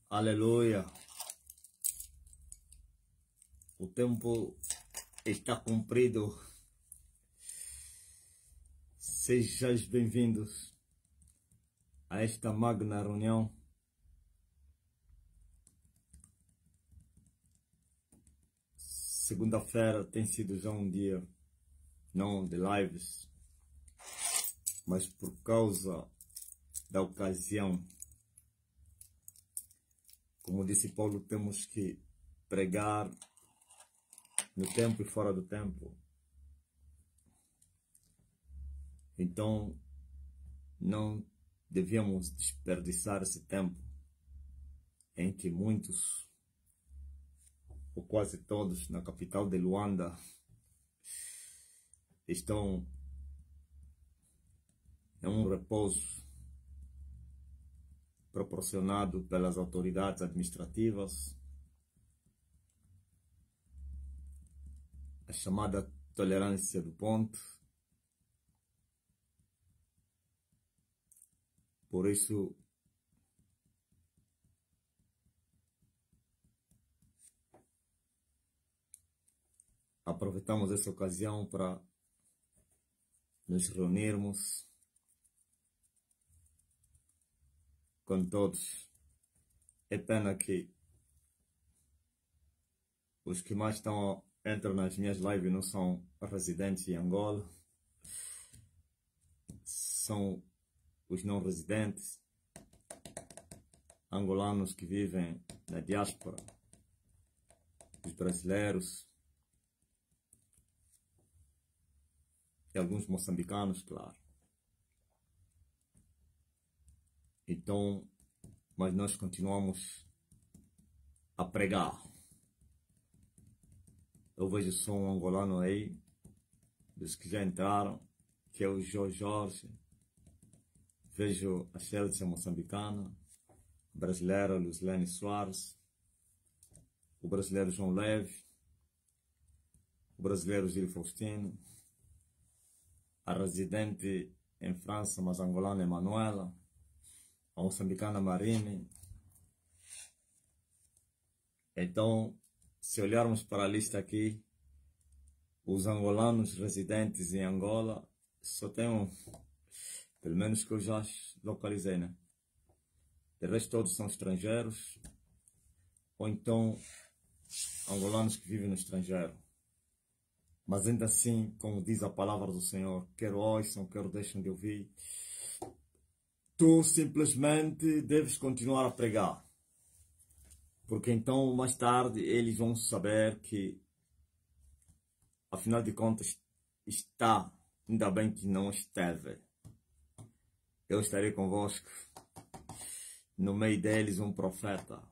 Aleluia. O tempo está cumprido. Sejam bem-vindos a esta magna reunião. Segunda-feira tem sido já um dia não de lives, mas por causa da ocasião, como disse Paulo, temos que pregar no tempo e fora do tempo. Então, não devíamos desperdiçar esse tempo em que muitos, ou quase todos, na capital de Luanda, estão em um repouso proporcionado pelas autoridades administrativas, a chamada tolerância do ponto. Por isso, aproveitamos essa ocasião para nos reunirmos com todos. É pena que os que mais entram nas minhas lives não são residentes em Angola, são os não residentes, angolanos que vivem na diáspora, os brasileiros e alguns moçambicanos, claro. Então, mas nós continuamos a pregar. Eu vejo só um angolano aí, dos que já entraram, que é o Jorge. Vejo a Chelsea moçambicana, a brasileira Luzlene Soares, o brasileiro João Leve, o brasileiro Gil Faustino, a residente em França, mas angolana Emanuela, a moçambicana Marine. Então, se olharmos para a lista aqui, os angolanos residentes em Angola só tem um, pelo menos que eu já localizei, né? De resto todos são estrangeiros, ou então angolanos que vivem no estrangeiro. Mas ainda assim, como diz a palavra do Senhor, quer ouçam, quer deixem de ouvir, tu simplesmente deves continuar a pregar. Porque então, mais tarde, eles vão saber que, afinal de contas, está, ainda bem que não esteve. Eu estarei convosco, no meio deles um profeta.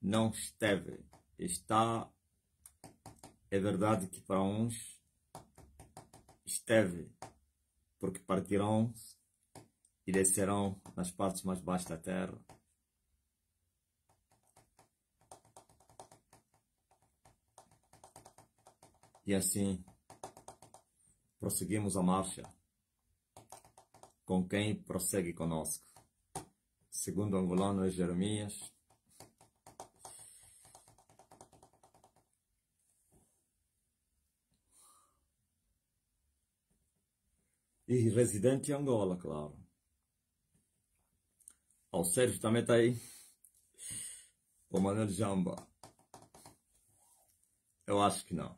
Não esteve, está. É verdade que para uns esteve, porque partirão e descerão nas partes mais baixas da terra. E assim, prosseguimos a marcha com quem prossegue conosco. Segundo o angolano é Jeremias. E residente em Angola, claro. O Sérgio também está aí. O Manuel Jamba. Eu acho que não.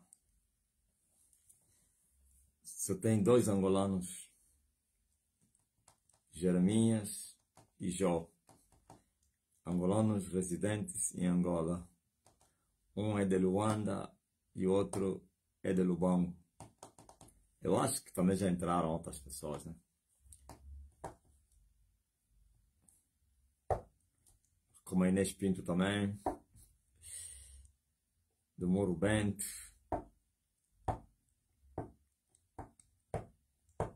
Só tem dois angolanos, Jeremias e Jó, angolanos residentes em Angola. Um é de Luanda e o outro é de Lubango. Eu acho que também já entraram outras pessoas, né? Como a Inês Pinto também, do Moro Bento.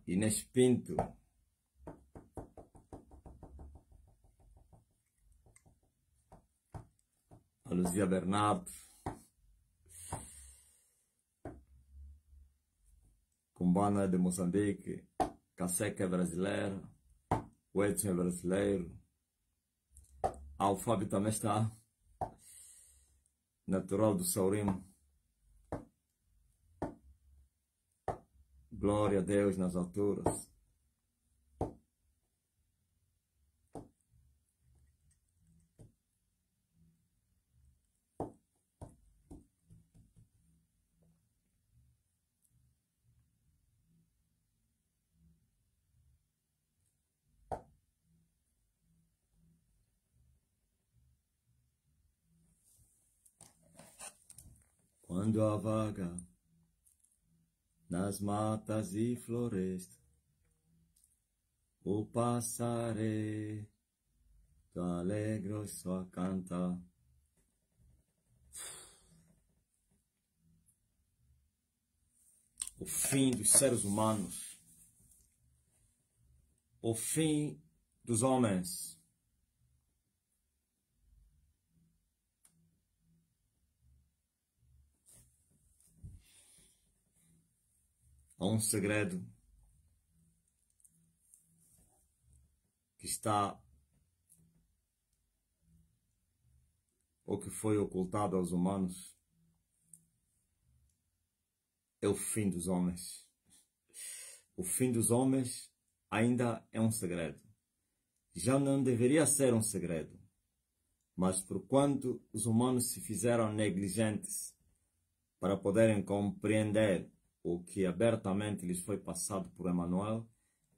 Inês Pinto, a Luzia Bernardo, Kumbana de Moçambique, Caseca é brasileira, o Edson é brasileiro, O Fábio também está. Natural do Saurimo. Glória a Deus nas alturas. Quando a vaga nas matas e florestas, o passaredo alegre só canta. O fim dos seres humanos, o fim dos homens. Há um segredo que está ou que foi ocultado aos humanos. É o fim dos homens. O fim dos homens ainda é um segredo. Já não deveria ser um segredo. Mas por quanto os humanos se fizeram negligentes para poderem compreender o que abertamente lhes foi passado por Emmanuel,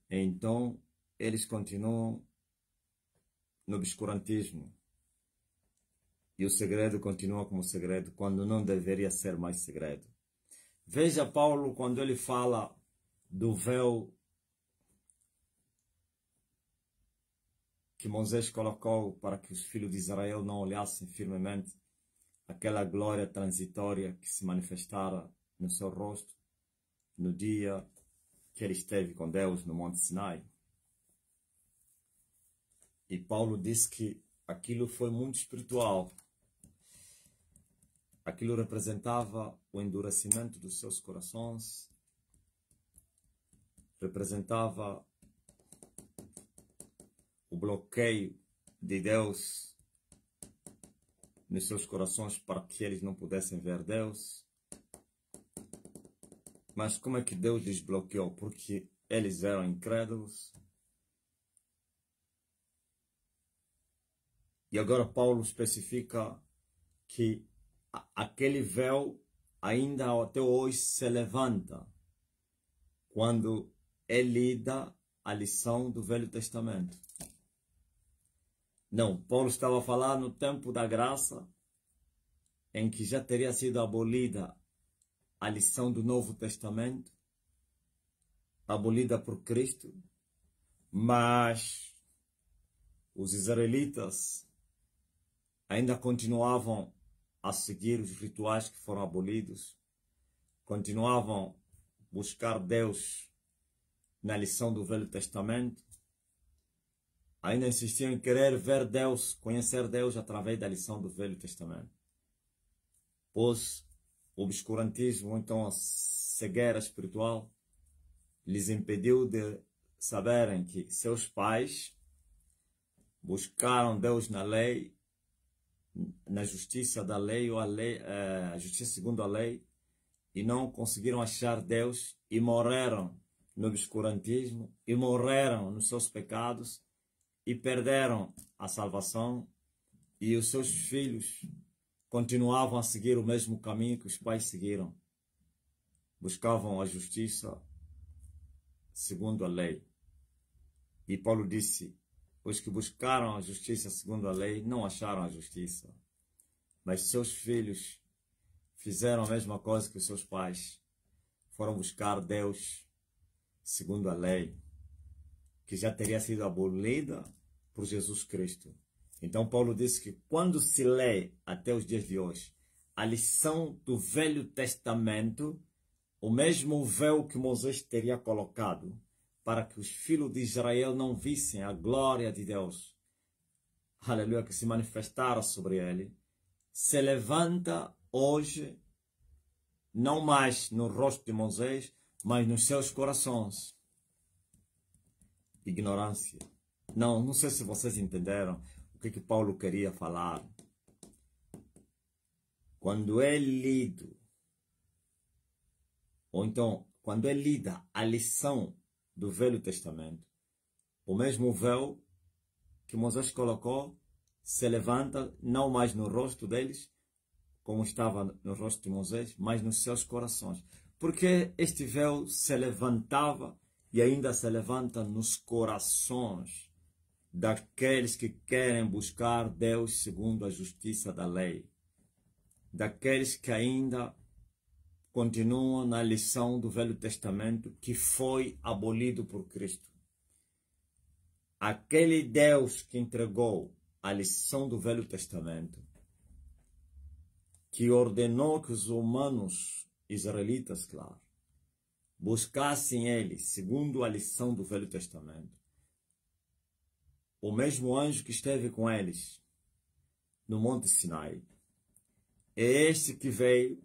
então eles continuam no obscurantismo. E o segredo continua como segredo, quando não deveria ser mais segredo. Veja Paulo quando ele fala do véu que Moisés colocou para que os filhos de Israel não olhassem firmemente aquela glória transitória que se manifestara no seu rosto no dia que ele esteve com Deus no Monte Sinai. E Paulo disse que aquilo foi muito espiritual. Aquilo representava o endurecimento dos seus corações, representava o bloqueio de Deus nos seus corações para que eles não pudessem ver Deus. Mas como é que Deus desbloqueou? Porque eles eram incrédulos. E agora Paulo especifica que aquele véu ainda até hoje se levanta quando é lida a lição do Velho Testamento. Não, Paulo estava a falar no tempo da graça, em que já teria sido abolida a lição do Novo Testamento, abolida por Cristo, mas os israelitas ainda continuavam a seguir os rituais que foram abolidos, continuavam a buscar Deus na lição do Velho Testamento, ainda insistiam em querer ver Deus, conhecer Deus através da lição do Velho Testamento. Pois o obscurantismo, então a cegueira espiritual, lhes impediu de saberem que seus pais buscaram Deus na lei, na justiça da lei, ou a justiça segundo a lei, e não conseguiram achar Deus e morreram no obscurantismo, e morreram nos seus pecados, e perderam a salvação, e os seus filhos continuavam a seguir o mesmo caminho que os pais seguiram. Buscavam a justiça segundo a lei. E Paulo disse, os que buscaram a justiça segundo a lei não acharam a justiça. Mas seus filhos fizeram a mesma coisa que os seus pais. Foram buscar Deus segundo a lei, que já teria sido abolida por Jesus Cristo. Então Paulo disse que quando se lê até os dias de hoje a lição do Velho Testamento, o mesmo véu que Moisés teria colocado para que os filhos de Israel não vissem a glória de Deus, aleluia, que se manifestara sobre ele, se levanta hoje, não mais no rosto de Moisés, mas nos seus corações. Ignorância. Não sei se vocês entenderam o que Paulo queria falar. Quando é lido, ou então, quando é lida a lição do Velho Testamento, o mesmo véu que Moisés colocou se levanta não mais no rosto deles, como estava no rosto de Moisés, mas nos seus corações. Porque este véu se levantava e ainda se levanta nos corações daqueles que querem buscar Deus segundo a justiça da lei, daqueles que ainda continuam na lição do Velho Testamento que foi abolido por Cristo. Aquele Deus que entregou a lição do Velho Testamento, que ordenou que os humanos israelitas, claro, buscassem ele segundo a lição do Velho Testamento, o mesmo anjo que esteve com eles no Monte Sinai, é este que veio,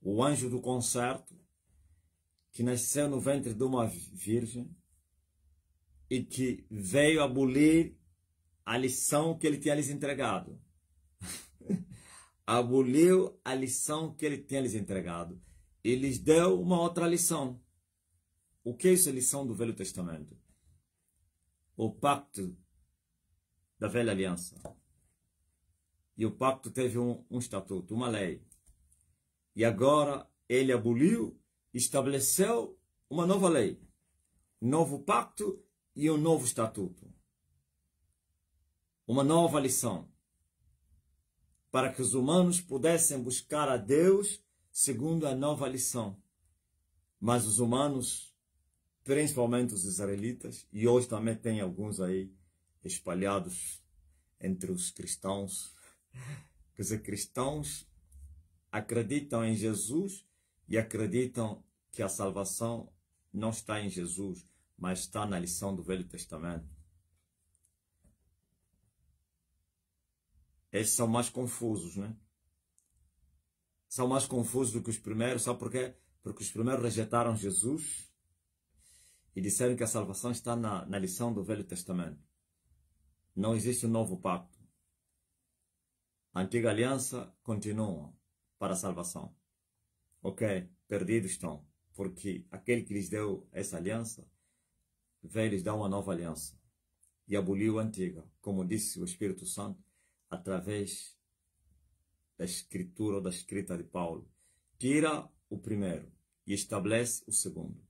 o anjo do concerto, que nasceu no ventre de uma virgem e que veio abolir a lição que ele tinha lhes entregado. Aboliu a lição que ele tinha lhes entregado e lhes deu uma outra lição. O que é essa lição do Velho Testamento? O pacto da velha aliança. E o pacto teve um estatuto, uma lei. E agora ele aboliu e estabeleceu uma nova lei, um novo pacto e um novo estatuto. Uma nova lição. Para que os humanos pudessem buscar a Deus segundo a nova lição. Mas os humanos, principalmente os israelitas, e hoje também tem alguns aí espalhados entre os cristãos, quer dizer, cristãos acreditam em Jesus e acreditam que a salvação não está em Jesus, mas está na lição do Velho Testamento. Esses são mais confusos, né? São mais confusos do que os primeiros, sabe por quê? Porque os primeiros rejeitaram Jesus e disseram que a salvação está na lição do Velho Testamento. Não existe um novo pacto. A antiga aliança continua para a salvação. Ok, perdidos estão, porque aquele que lhes deu essa aliança veio lhes dar uma nova aliança e aboliu a antiga, como disse o Espírito Santo, através da escritura ou da escrita de Paulo. Tira o primeiro e estabelece o segundo.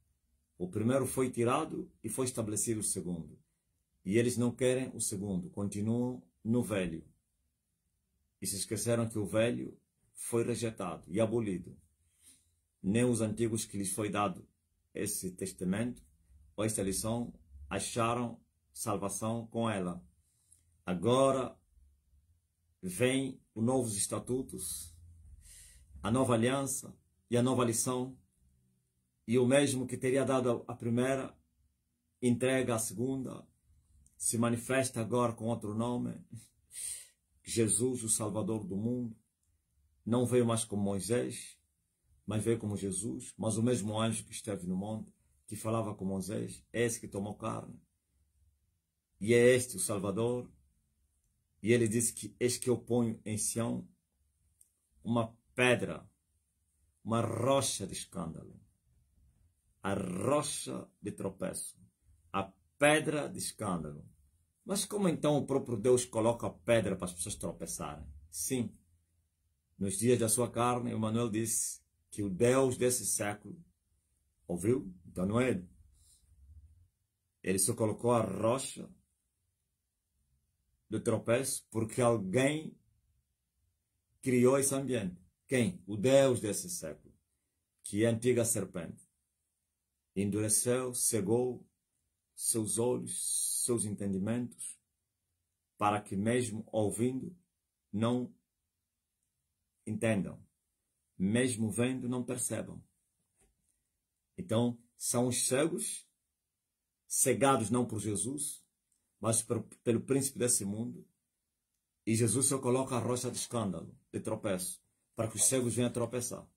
O primeiro foi tirado e foi estabelecido o segundo. E eles não querem o segundo, continuam no velho. E se esqueceram que o velho foi rejeitado e abolido. Nem os antigos que lhes foi dado esse testamento ou esta lição acharam salvação com ela. Agora vem os novos estatutos, a nova aliança e a nova lição. E o mesmo que teria dado a primeira entrega a segunda, se manifesta agora com outro nome. Jesus, o Salvador do mundo, não veio mais como Moisés, mas veio como Jesus. Mas o mesmo anjo que esteve no monte, que falava com Moisés, é esse que tomou carne. E é este o Salvador. E ele disse que eis que eu ponho em Sião uma pedra, uma rocha de escândalo, a rocha de tropeço, a pedra de escândalo. Mas como então o próprio Deus coloca a pedra para as pessoas tropeçarem? Sim, nos dias da sua carne, Emmanuel disse que o Deus desse século ouviu, então não é ele. Ele só colocou a rocha do tropeço porque alguém criou esse ambiente. Quem? O Deus desse século, que é a antiga serpente. Endureceu, cegou seus olhos, seus entendimentos, para que mesmo ouvindo não entendam, mesmo vendo não percebam. Então, são os cegos, cegados não por Jesus, mas pelo príncipe desse mundo, e Jesus só coloca a rocha de escândalo, de tropeço, para que os cegos venham a tropeçar,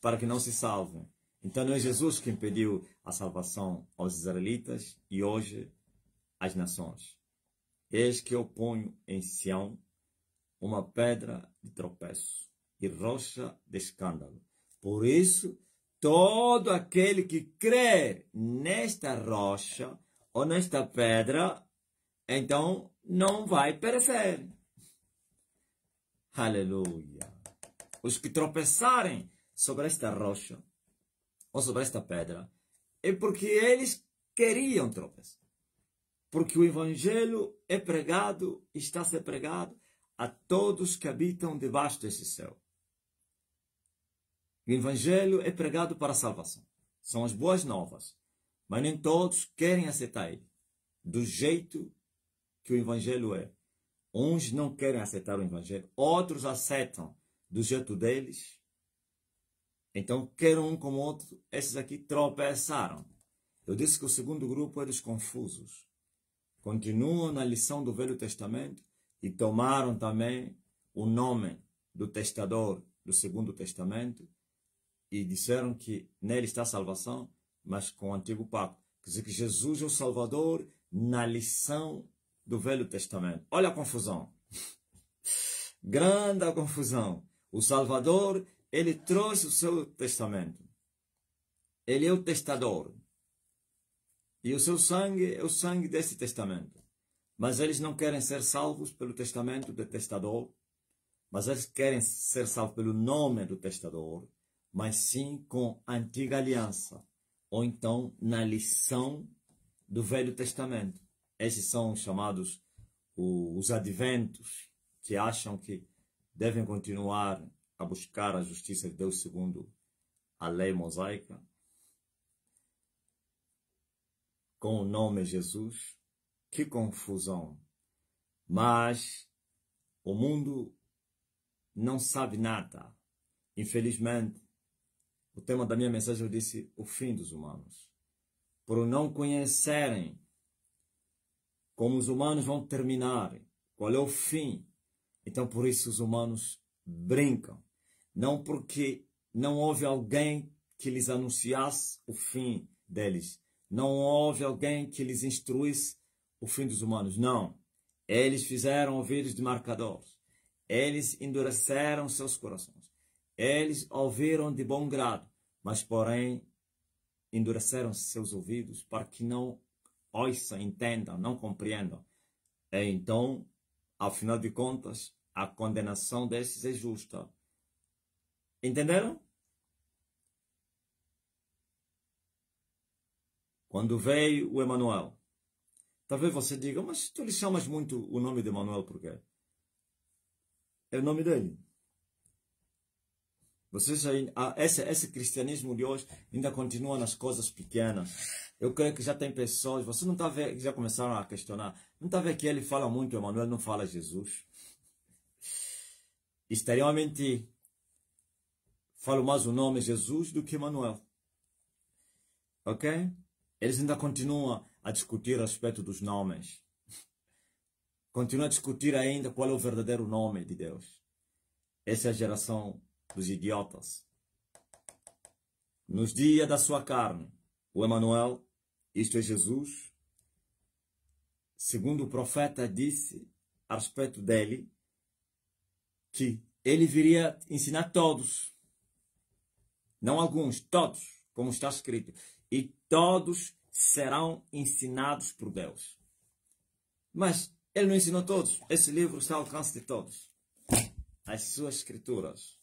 para que não se salvem. Então não é Jesus que impediu a salvação aos israelitas e hoje às nações. eis que eu ponho em Sião uma pedra de tropeço e rocha de escândalo. Por isso, todo aquele que crer nesta rocha ou nesta pedra, então não vai perecer. Aleluia. Os que tropeçarem sobre esta rocha ou sobre esta pedra é porque eles queriam tropeçar. Porque o evangelho é pregado, está a ser pregado a todos que habitam debaixo desse céu. O evangelho é pregado para a salvação. São as boas novas. Mas nem todos querem aceitar ele. Do jeito que o evangelho é. Uns não querem aceitar o evangelho. Outros aceitam do jeito deles. Então, quer um como outro, esses aqui tropeçaram. Eu disse que o segundo grupo é dos confusos. Continuam na lição do Velho Testamento e tomaram também o nome do testador do Segundo Testamento e disseram que nele está a salvação, mas com o Antigo Pacto. Quer dizer que Jesus é o Salvador na lição do Velho Testamento. Olha a confusão. Grande a confusão. O Salvador, ele trouxe o seu testamento. Ele é o testador. E o seu sangue é o sangue desse testamento. Mas eles não querem ser salvos pelo testamento do testador, mas eles querem ser salvos pelo nome do testador, mas sim com a antiga aliança, ou então na lição do Velho Testamento. Esses são chamados os adventos, que acham que devem continuar a buscar a justiça de Deus segundo a lei mosaica, com o nome Jesus. Que confusão! Mas o mundo não sabe nada. Infelizmente, o tema da minha mensagem eu disse o fim dos humanos. Por não conhecerem como os humanos vão terminar, qual é o fim. Então por isso os humanos brincam. Não porque não houve alguém que lhes anunciasse o fim deles. Não houve alguém que lhes instruísse o fim dos humanos. Não. Eles fizeram ouvidos de marcadores. Eles endureceram seus corações. Eles ouviram de bom grado, mas porém endureceram seus ouvidos para que não ouçam, entendam, não compreendam. Então, ao final de contas, a condenação desses é justa. Entenderam? Quando veio o Emanuel, talvez você diga, mas tu lhe chamas muito o nome de Emanuel por quê? É o nome dele. Vocês aí, esse cristianismo de hoje ainda continua nas coisas pequenas. Eu creio que já tem pessoas, você não está vendo, já começaram a questionar, não está vendo que ele fala muito Emanuel, não fala Jesus? Exteriormente, falo mais o nome Jesus do que Emanuel. Ok? Eles ainda continuam a discutir a respeito dos nomes. Continuam a discutir ainda qual é o verdadeiro nome de Deus. Essa é a geração dos idiotas. Nos dias da sua carne, o Emanuel, isto é Jesus, segundo o profeta disse a respeito dele, que ele viria ensinar todos, não alguns, todos, como está escrito, e todos serão ensinados por Deus. Mas ele não ensinou todos. Esse livro está ao alcance de todos. As suas escrituras.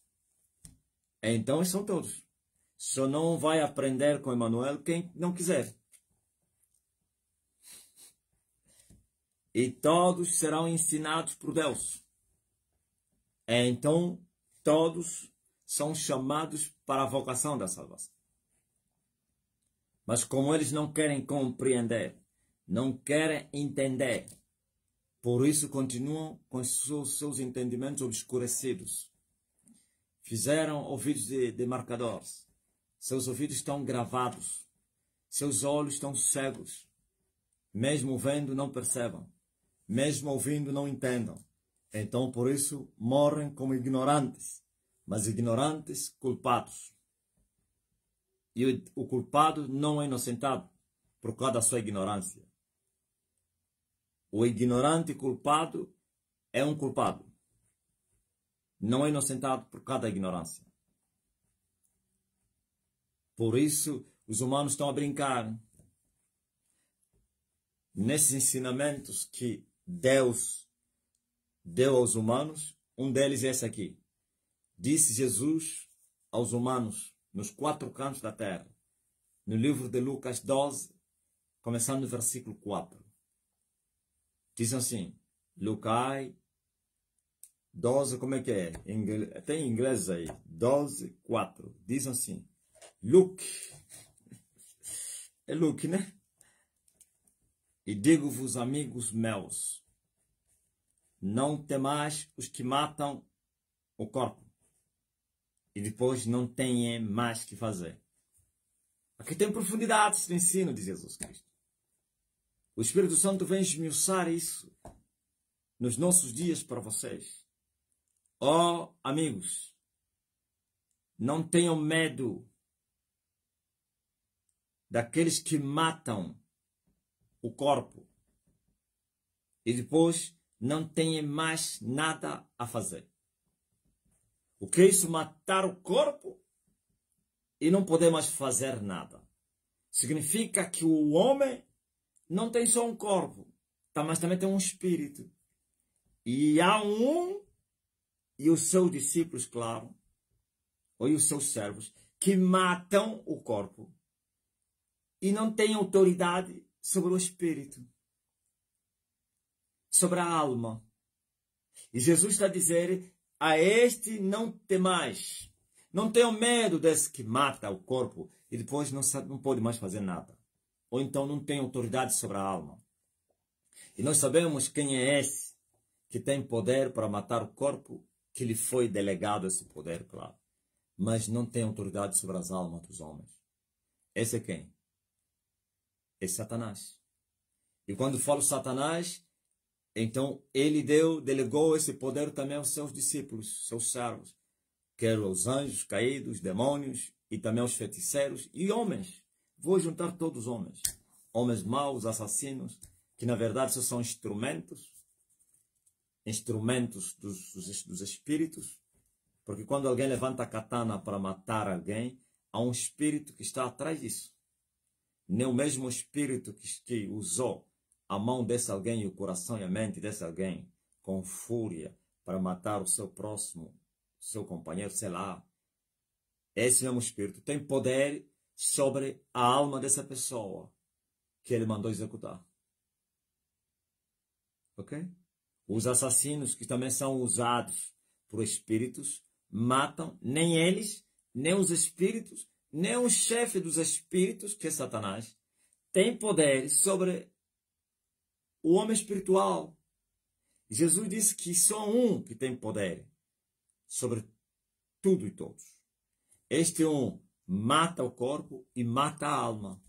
Então são todos. Só não vai aprender com Emanuel quem não quiser. E todos serão ensinados por Deus. Então todos são chamados para a vocação da salvação. Mas como eles não querem compreender, não querem entender, por isso continuam com seus entendimentos obscurecidos. Fizeram ouvidos de marcadores. Seus ouvidos estão gravados. Seus olhos estão cegos. Mesmo vendo, não percebam. Mesmo ouvindo, não entendam. Então, por isso, morrem como ignorantes. Mas ignorantes culpados. E o culpado não é inocentado por causa da sua ignorância. O ignorante culpado é um culpado. Não é inocentado por cada ignorância. Por isso, os humanos estão a brincar nesses ensinamentos que Deus deu aos humanos. Um deles é esse aqui. Disse Jesus aos humanos nos 4 cantos da terra, no livro de Lucas 12, começando no versículo 4. Diz assim, Lucas 12, como é que é? Tem em inglês aí, 12, 4. Diz assim, Luke, é Luke, né? E digo-vos, amigos meus, não temais os que matam o corpo e depois não têm mais que fazer. Aqui tem profundidades do ensino de Jesus Cristo. O Espírito Santo vem esmiuçar isso nos nossos dias para vocês. Ó, amigos, não tenham medo daqueles que matam o corpo e depois não têm mais nada a fazer. O que é isso? Matar o corpo e não poder mais fazer nada. Significa que o homem não tem só um corpo, mas também tem um espírito. E há e os seus discípulos, claro, ou os seus servos, que matam o corpo e não têm autoridade sobre o espírito, sobre a alma. E Jesus está a dizer, a este não temais. Não tenham medo desse que mata o corpo e depois não pode mais fazer nada. Ou então não tem autoridade sobre a alma. E nós sabemos quem é esse que tem poder para matar o corpo, que lhe foi delegado esse poder, claro. Mas não tem autoridade sobre as almas dos homens. Esse é quem? É Satanás. E quando falo Satanás, então ele delegou esse poder também aos seus discípulos, seus servos. Quer aos anjos caídos, demônios e também aos feiticeiros e homens. Vou juntar todos os homens. Homens maus, assassinos, que na verdade só são instrumentos dos espíritos. Porque quando alguém levanta a katana para matar alguém, há um espírito que está atrás disso. Nem o mesmo espírito que usou a mão desse alguém e o coração e a mente desse alguém com fúria para matar o seu próximo, seu companheiro, sei lá. Esse mesmo espírito tem poder sobre a alma dessa pessoa que ele mandou executar. Ok? Os assassinos que também são usados por espíritos matam nem eles, nem os espíritos, nem o chefe dos espíritos, que é Satanás, tem poder sobre o homem espiritual. Jesus disse que só um que tem poder sobre tudo e todos. Este um mata o corpo e mata a alma.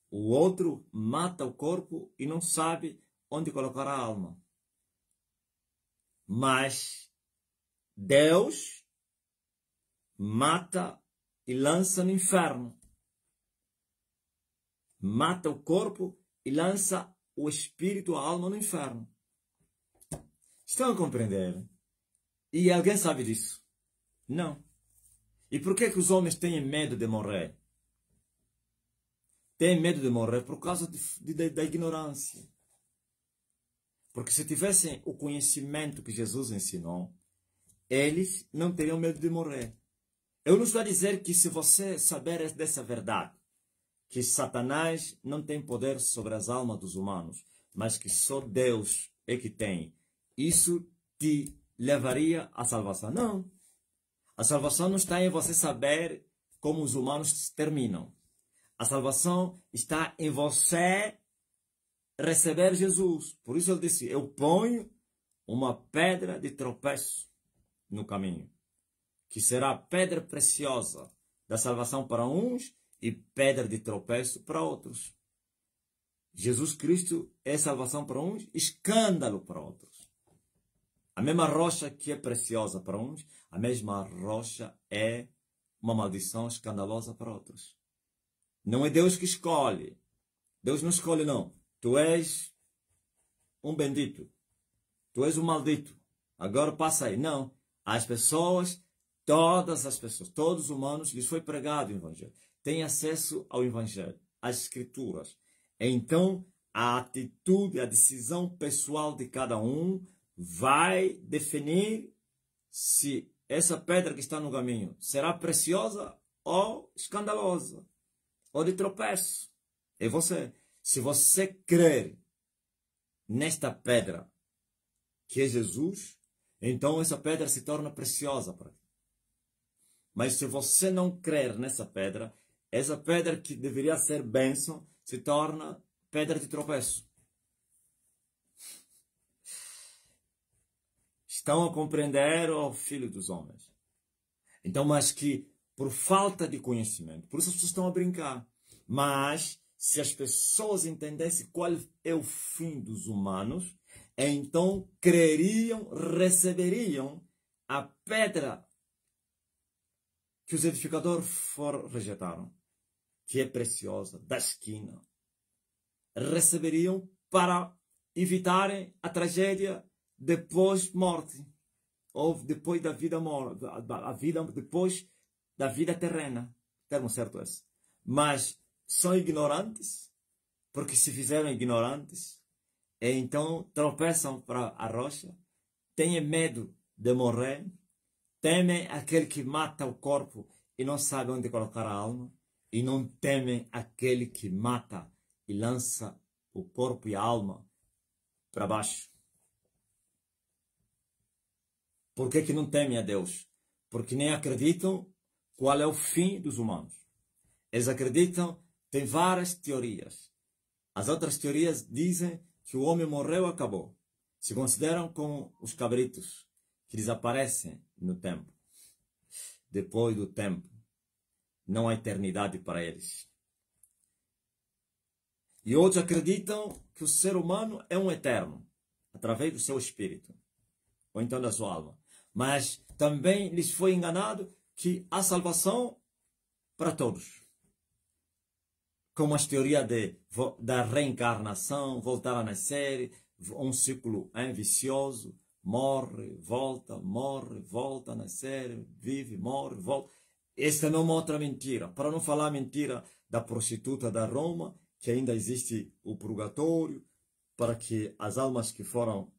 O outro mata o corpo e não sabe onde colocar a alma. Mas Deus mata e lança no inferno. Mata o corpo e lança o espírito, a alma no inferno. Estão a compreender? E alguém sabe disso? Não. E por que os homens têm medo de morrer? Têm medo de morrer por causa da ignorância. Porque se tivessem o conhecimento que Jesus ensinou, eles não teriam medo de morrer. Eu não estou a dizer que se você saber dessa verdade, que Satanás não tem poder sobre as almas dos humanos, mas que só Deus é que tem, isso te levaria à salvação. Não. A salvação não está em você saber como os humanos terminam. A salvação está em você receber Jesus. Por isso ele disse, eu ponho uma pedra de tropeço no caminho, que será pedra preciosa da salvação para uns e pedra de tropeço para outros. Jesus Cristo é salvação para uns, escândalo para outros. A mesma rocha que é preciosa para uns, a mesma rocha é uma maldição escandalosa para outros. Não é Deus que escolhe. Deus não escolhe, não. Tu és um bendito. Tu és um maldito. Agora passa aí. Não. As pessoas, todas as pessoas, todos os humanos, lhes foi pregado o Evangelho. Têm acesso ao Evangelho, às Escrituras. Então, a atitude, a decisão pessoal de cada um vai definir se essa pedra que está no caminho será preciosa ou escandalosa, ou de tropeço. É você. Se você crer nesta pedra, que é Jesus, então essa pedra se torna preciosa para ti. Mas se você não crer nessa pedra, essa pedra que deveria ser bênção, se torna pedra de tropeço. Estão a compreender o Filho dos Homens. Então, mas que por falta de conhecimento, por isso as pessoas estão a brincar. Mas se as pessoas entendessem qual é o fim dos humanos, então creriam, receberiam a pedra que os edificadores rejeitaram, que é preciosa, da esquina. Receberiam para evitarem a tragédia depois morte, ou depois da vida morte, a vida depois da vida terrena, termo certo esse. Mas são ignorantes, porque se fizeram ignorantes, e então tropeçam para a rocha, têm medo de morrer, temem aquele que mata o corpo e não sabe onde colocar a alma, e não temem aquele que mata e lança o corpo e a alma para baixo. Por que não temem a Deus? Porque nem acreditam qual é o fim dos humanos. Eles acreditam, tem várias teorias. As outras teorias dizem que o homem morreu e acabou. Se consideram como os cabritos que desaparecem no tempo. Depois do tempo, não há eternidade para eles. E outros acreditam que o ser humano é um eterno, através do seu espírito, ou então da sua alma. Mas também lhes foi enganado que há salvação para todos. Como as teorias da reencarnação, voltar a nascer, um ciclo vicioso, morre, volta a nascer, vive, morre, volta. Esta não é uma outra mentira. Para não falar a mentira da prostituta da Roma, que ainda existe o purgatório, para que as almas que foram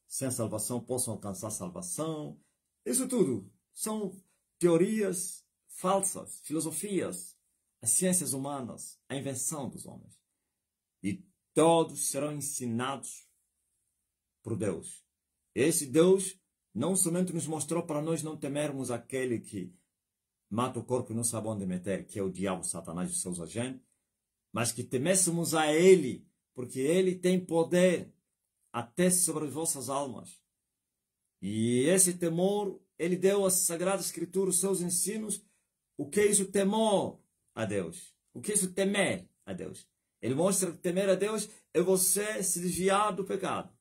sem salvação possam alcançar salvação. Isso tudo são teorias falsas, filosofias, as ciências humanas, a invenção dos homens. E todos serão ensinados por Deus. Esse Deus não somente nos mostrou para nós não temermos aquele que mata o corpo e não sabe onde meter, que é o diabo, Satanás e os seus agentes, mas que temêssemos a Ele, porque Ele tem poder até sobre as vossas almas. E esse temor, Ele deu às Sagradas Escrituras, os seus ensinos. O que é isso temor a Deus? O que é isso temer a Deus? Ele mostra que temer a Deus é você se desviar do pecado.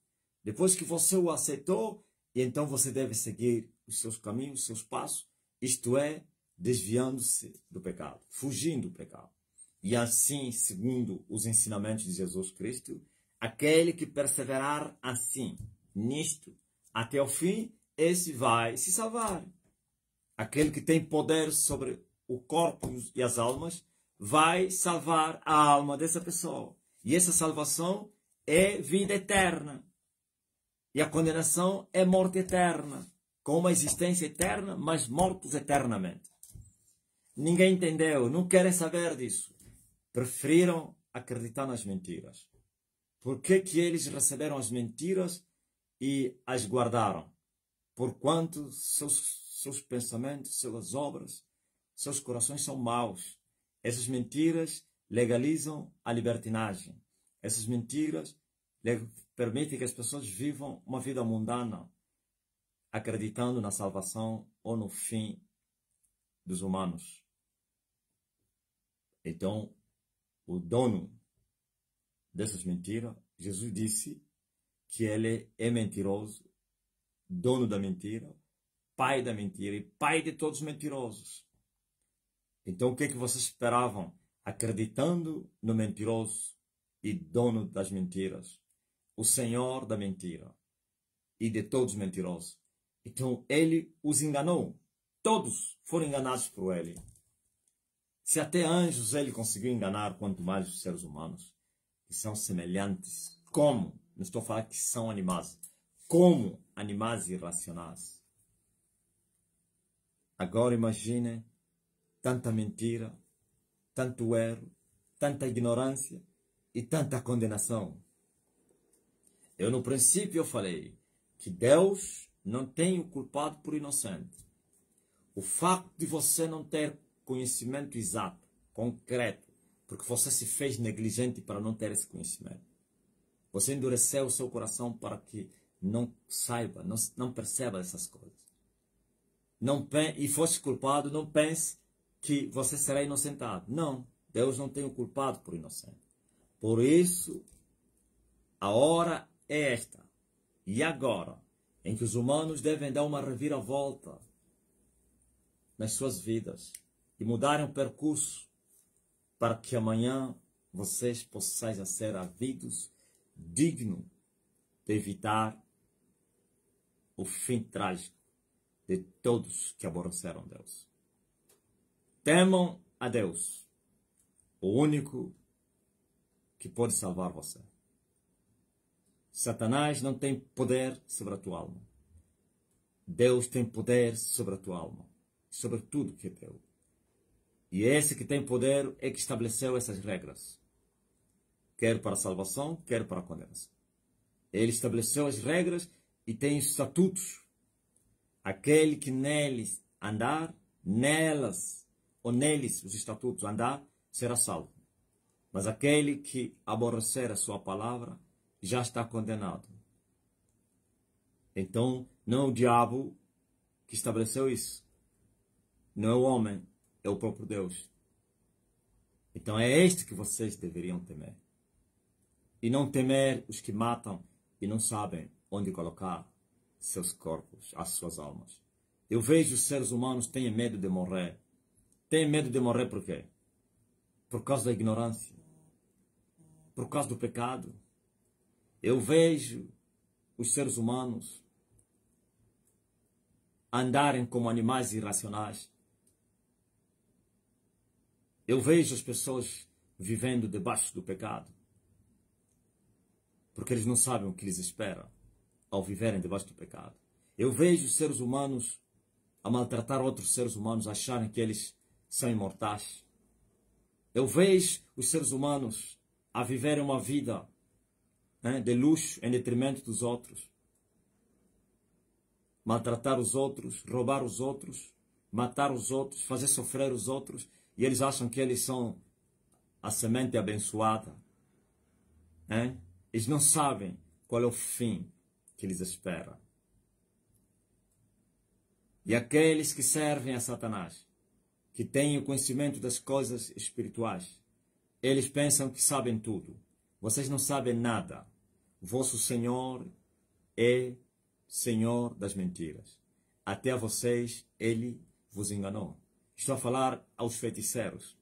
Depois que você o aceitou, e então você deve seguir os seus caminhos, os seus passos, isto é, desviando-se do pecado, fugindo do pecado. E assim, segundo os ensinamentos de Jesus Cristo, aquele que perseverar assim, nisto, até o fim, esse vai se salvar. Aquele que tem poder sobre o corpo e as almas, vai salvar a alma dessa pessoa. E essa salvação é vida eterna. E a condenação é morte eterna. Com uma existência eterna, mas mortos eternamente. Ninguém entendeu, não querem saber disso. Preferiram acreditar nas mentiras. Por que eles receberam as mentiras e as guardaram? Porquanto seus pensamentos, suas obras, seus corações são maus. Essas mentiras legalizam a libertinagem. Essas mentiras permitem que as pessoas vivam uma vida mundana, acreditando na salvação ou no fim dos humanos. Então, o dono dessas mentiras, Jesus disse que ele é mentiroso, dono da mentira, pai da mentira e pai de todos os mentirosos. Então, o que é que vocês esperavam? Acreditando no mentiroso e dono das mentiras, o senhor da mentira e de todos mentirosos. Então ele os enganou. Todos foram enganados por ele. Se até anjos ele conseguiu enganar, quanto mais os seres humanos, que são semelhantes, como, não estou a falar que são animais, como animais irracionais. Agora imagine tanta mentira, tanto erro, tanta ignorância e tanta condenação. Eu no princípio eu falei que Deus não tem o culpado por inocente. O facto de você não ter conhecimento exato, concreto, porque você se fez negligente para não ter esse conhecimento. Você endureceu o seu coração para que não saiba, não perceba essas coisas. E fosse culpado, não pense que você será inocentado. Não, Deus não tem o culpado por inocente. Por isso, a hora é esta. E agora, em que os humanos devem dar uma reviravolta nas suas vidas e mudarem o percurso para que amanhã vocês possam ser havidos dignos de evitar o fim trágico de todos que aborreceram Deus. Temam a Deus, o único que pode salvar você. Satanás não tem poder sobre a tua alma. Deus tem poder sobre a tua alma, sobre tudo que é teu. E esse que tem poder é que estabeleceu essas regras, quer para a salvação, quer para a condenação. Ele estabeleceu as regras e tem estatutos. Aquele que neles andar, nelas, ou neles, os estatutos, andar, será salvo. Mas aquele que aborrecer a sua palavra, já está condenado. Então, não é o diabo que estabeleceu isso. Não é o homem, é o próprio Deus. Então é este que vocês deveriam temer. E não temer os que matam e não sabem onde colocar seus corpos, as suas almas. Eu vejo os seres humanos têm medo de morrer. Têm medo de morrer por quê? Por causa da ignorância. Por causa do pecado. Eu vejo os seres humanos andarem como animais irracionais. Eu vejo as pessoas vivendo debaixo do pecado. Porque eles não sabem o que lhes espera ao viverem debaixo do pecado. Eu vejo os seres humanos a maltratar outros seres humanos, acharem que eles são imortais. Eu vejo os seres humanos a viverem uma vida de luxo em detrimento dos outros. Maltratar os outros, roubar os outros, matar os outros, fazer sofrer os outros. E eles acham que eles são a semente abençoada. Eles não sabem qual é o fim que lhes espera. E aqueles que servem a Satanás, que têm o conhecimento das coisas espirituais, eles pensam que sabem tudo. Vocês não sabem nada. Vosso Senhor é Senhor das mentiras. Até a vocês ele vos enganou. Estou a falar aos feiticeiros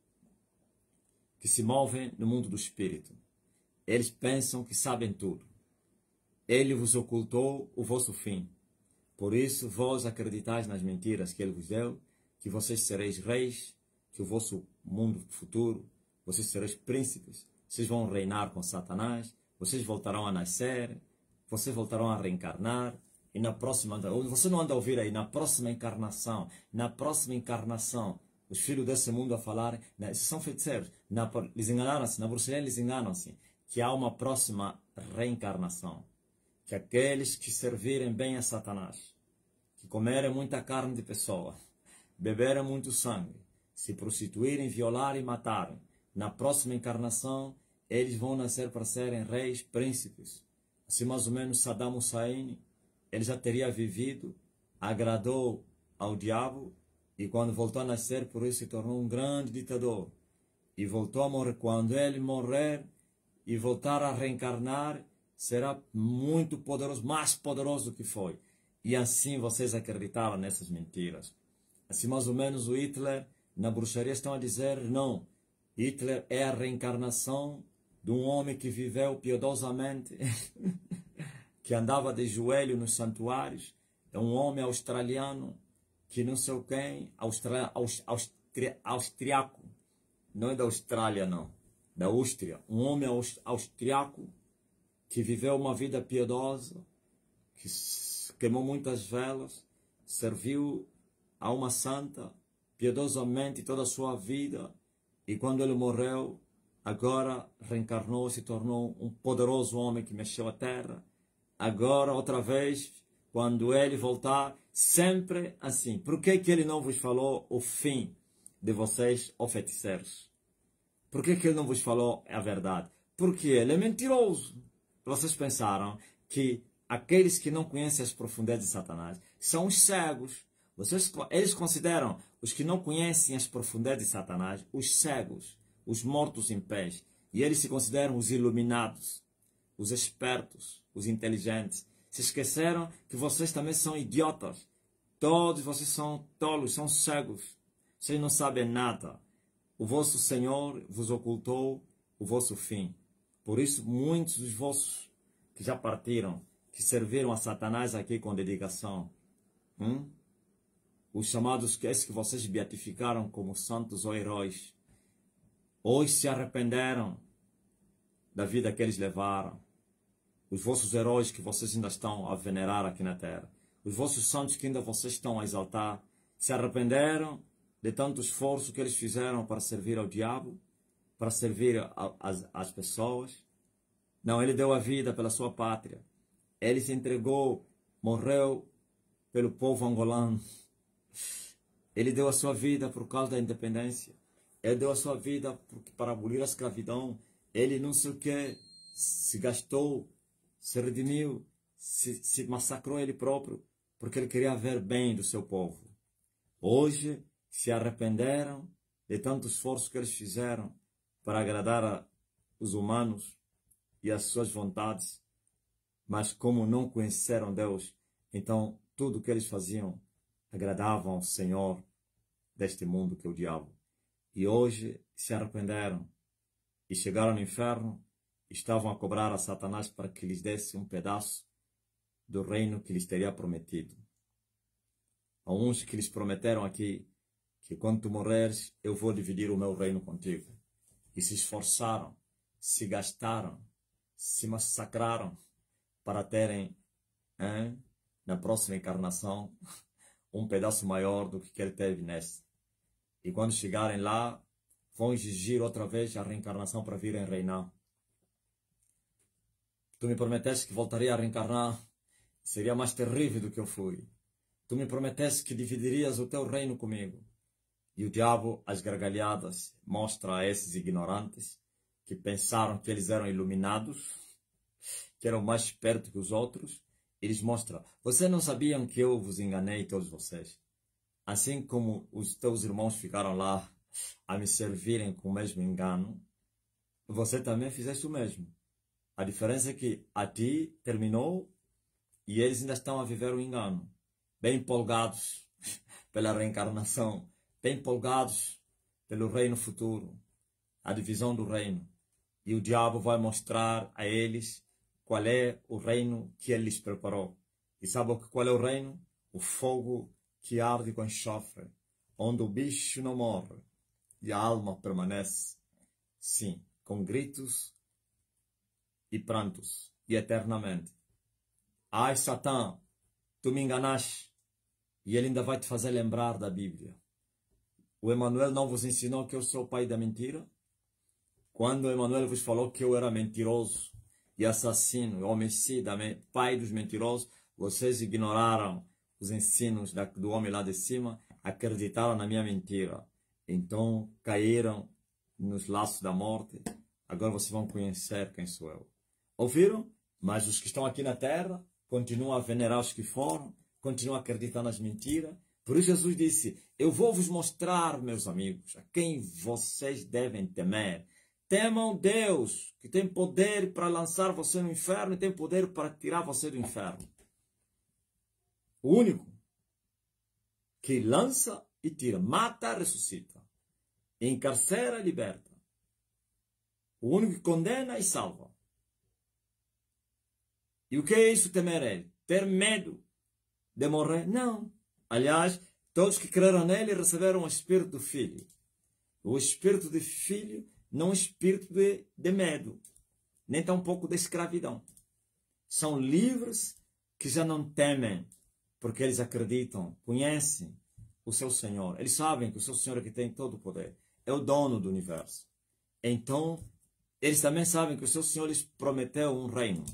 que se movem no mundo do espírito. Eles pensam que sabem tudo. Ele vos ocultou o vosso fim. Por isso, vós acreditais nas mentiras que ele vos deu, que vocês sereis reis, que o vosso mundo futuro, vocês sereis príncipes, vocês vão reinar com Satanás, vocês voltarão a nascer, vocês voltarão a reencarnar, e na próxima, você não anda a ouvir aí, na próxima encarnação, os filhos desse mundo a falar, são feiticeiros, eles enganaram-se, na bruxaria eles enganam-se, que há uma próxima reencarnação, que aqueles que servirem bem a Satanás, que comerem muita carne de pessoa, beberem muito sangue, se prostituírem, violarem e matarem, na próxima encarnação eles vão nascer para serem reis, príncipes. Assim mais ou menos Saddam Hussein, ele já teria vivido, agradou ao diabo e quando voltou a nascer, por isso se tornou um grande ditador. E voltou a morrer. Quando ele morrer e voltar a reencarnar, será muito poderoso, mais poderoso do que foi. E assim vocês acreditaram nessas mentiras. Assim mais ou menos o Hitler, na bruxaria estão a dizer, não, Hitler é a reencarnação de um homem que viveu piedosamente, que andava de joelho nos santuários. É um homem australiano, que não sei quem, austriaco, não é da Austrália não, da Áustria. Um homem austriaco que viveu uma vida piedosa, que queimou muitas velas, serviu a uma santa piedosamente toda a sua vida, e quando ele morreu, agora reencarnou, se tornou um poderoso homem que mexeu a terra. Agora, outra vez, quando ele voltar, sempre assim. Por que ele não vos falou o fim de vocês, ó feiticeiros? Por que ele não vos falou a verdade? Porque ele é mentiroso. Vocês pensaram que aqueles que não conhecem as profundezas de Satanás são os cegos. Eles consideram os que não conhecem as profundezas de Satanás os cegos, os mortos em pés. E eles se consideram os iluminados, os espertos, os inteligentes. Se esqueceram que vocês também são idiotas. Todos vocês são tolos, são cegos. Vocês não sabem nada. O vosso Senhor vos ocultou o vosso fim. Por isso, muitos dos vossos que já partiram, que serviram a Satanás aqui com dedicação, os chamados, esses que vocês beatificaram como santos ou heróis, hoje se arrependeram da vida que eles levaram. Os vossos heróis que vocês ainda estão a venerar aqui na terra, os vossos santos que ainda vocês estão a exaltar, se arrependeram de tanto esforço que eles fizeram para servir ao diabo, para servir às pessoas. Não, ele deu a vida pela sua pátria. Ele se entregou, morreu pelo povo angolano. Ele deu a sua vida por causa da independência. Ele deu a sua vida para abolir a escravidão. Ele não sei o que, se gastou, se redimiu, se massacrou ele próprio, porque ele queria ver bem do seu povo. Hoje se arrependeram de tanto esforço que eles fizeram para agradar os humanos e as suas vontades, mas como não conheceram Deus, então tudo que eles faziam agradavam ao Senhor deste mundo, que é o diabo. E hoje se arrependeram e chegaram no inferno, estavam a cobrar a Satanás para que lhes desse um pedaço do reino que lhes teria prometido. Há uns que lhes prometeram aqui que quando tu morreres, eu vou dividir o meu reino contigo. E se esforçaram, se gastaram, se massacraram para terem, na próxima encarnação, um pedaço maior do que ele teve nesta. E quando chegarem lá, vão exigir outra vez a reencarnação para virem reinar. Tu me prometeste que voltaria a reencarnar, seria mais terrível do que eu fui. Tu me prometeste que dividirias o teu reino comigo. E o diabo, às gargalhadas, mostra a esses ignorantes que pensaram que eles eram iluminados, que eram mais espertos que os outros. Eles mostram: vocês não sabiam que eu vos enganei, todos vocês? Assim como os teus irmãos ficaram lá a me servirem com o mesmo engano, você também fizeste o mesmo. A diferença é que a ti terminou e eles ainda estão a viver o engano, bem empolgados pela reencarnação, bem empolgados pelo reino futuro, a divisão do reino. E o diabo vai mostrar a eles qual é o reino que ele lhes preparou. E sabe qual é o reino? O fogo que arde com enxofre, onde o bicho não morre e a alma permanece, sim, com gritos e prantos, e eternamente. Ai, Satã, tu me enganaste. E ele ainda vai te fazer lembrar da Bíblia. O Emmanuel não vos ensinou que eu sou o pai da mentira? Quando o Emmanuel vos falou que eu era mentiroso e assassino, homicida, pai dos mentirosos, vocês ignoraram os ensinos do homem lá de cima, acreditaram na minha mentira. Então caíram nos laços da morte. Agora vocês vão conhecer quem sou eu. Ouviram? Mas os que estão aqui na terra continuam a venerar os que foram, continuam a acreditar nas mentiras. Por isso Jesus disse: eu vou vos mostrar, meus amigos, a quem vocês devem temer. Temam Deus, que tem poder para lançar você no inferno e tem poder para tirar você do inferno. O único que lança e tira, mata, ressuscita, encarcera, liberta. O único que condena e salva. E o que é isso, temer Ele? Ter medo de morrer? Não. Aliás, todos que creram nele receberam o Espírito do Filho. O Espírito de Filho não é um espírito de medo, nem tampouco de escravidão. São livres que já não temem, porque eles acreditam, conhecem o seu Senhor. Eles sabem que o seu Senhor é que tem todo o poder. É o dono do universo. Então, eles também sabem que o seu Senhor lhes prometeu um reino.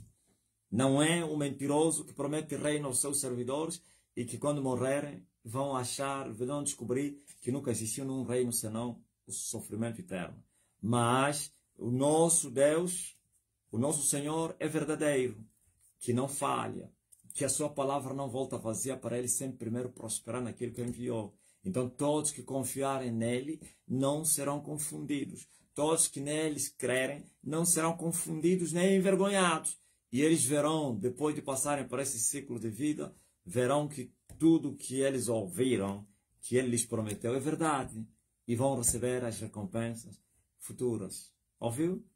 Não é um mentiroso que promete reino aos seus servidores e que quando morrerem vão descobrir que nunca existiu nenhum reino senão o sofrimento eterno. Mas o nosso Deus, o nosso Senhor é verdadeiro, que não falha, que a sua palavra não volta vazia para ele sempre primeiro prosperar naquilo que enviou. Então todos que confiarem nele não serão confundidos. Todos que neles crerem não serão confundidos nem envergonhados. E eles verão, depois de passarem por esse ciclo de vida, verão que tudo que eles ouviram, que ele lhes prometeu, é verdade. E vão receber as recompensas futuras. Ouviu?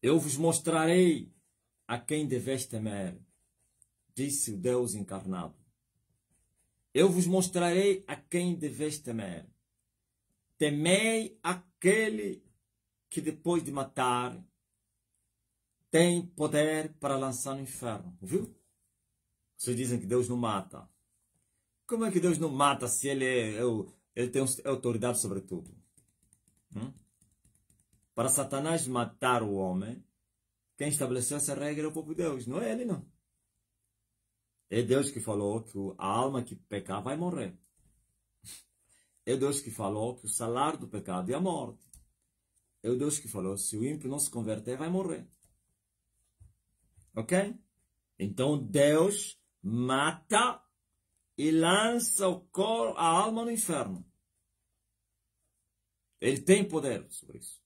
Eu vos mostrarei a quem deveis temer, disse o Deus encarnado. Eu vos mostrarei a quem deveis temer. Temei aquele que depois de matar tem poder para lançar no inferno. Ouviu? Vocês dizem que Deus não mata. Como é que Deus não mata se ele tem autoridade sobre tudo? Para Satanás matar o homem, quem estabeleceu essa regra é o próprio Deus, não é ele, não. É Deus que falou que a alma que pecar vai morrer. É Deus que falou que o salário do pecado é a morte. É Deus que falou, se o ímpio não se converter, vai morrer. Ok? Então Deus mata e lança a alma no inferno. Ele tem poder sobre isso.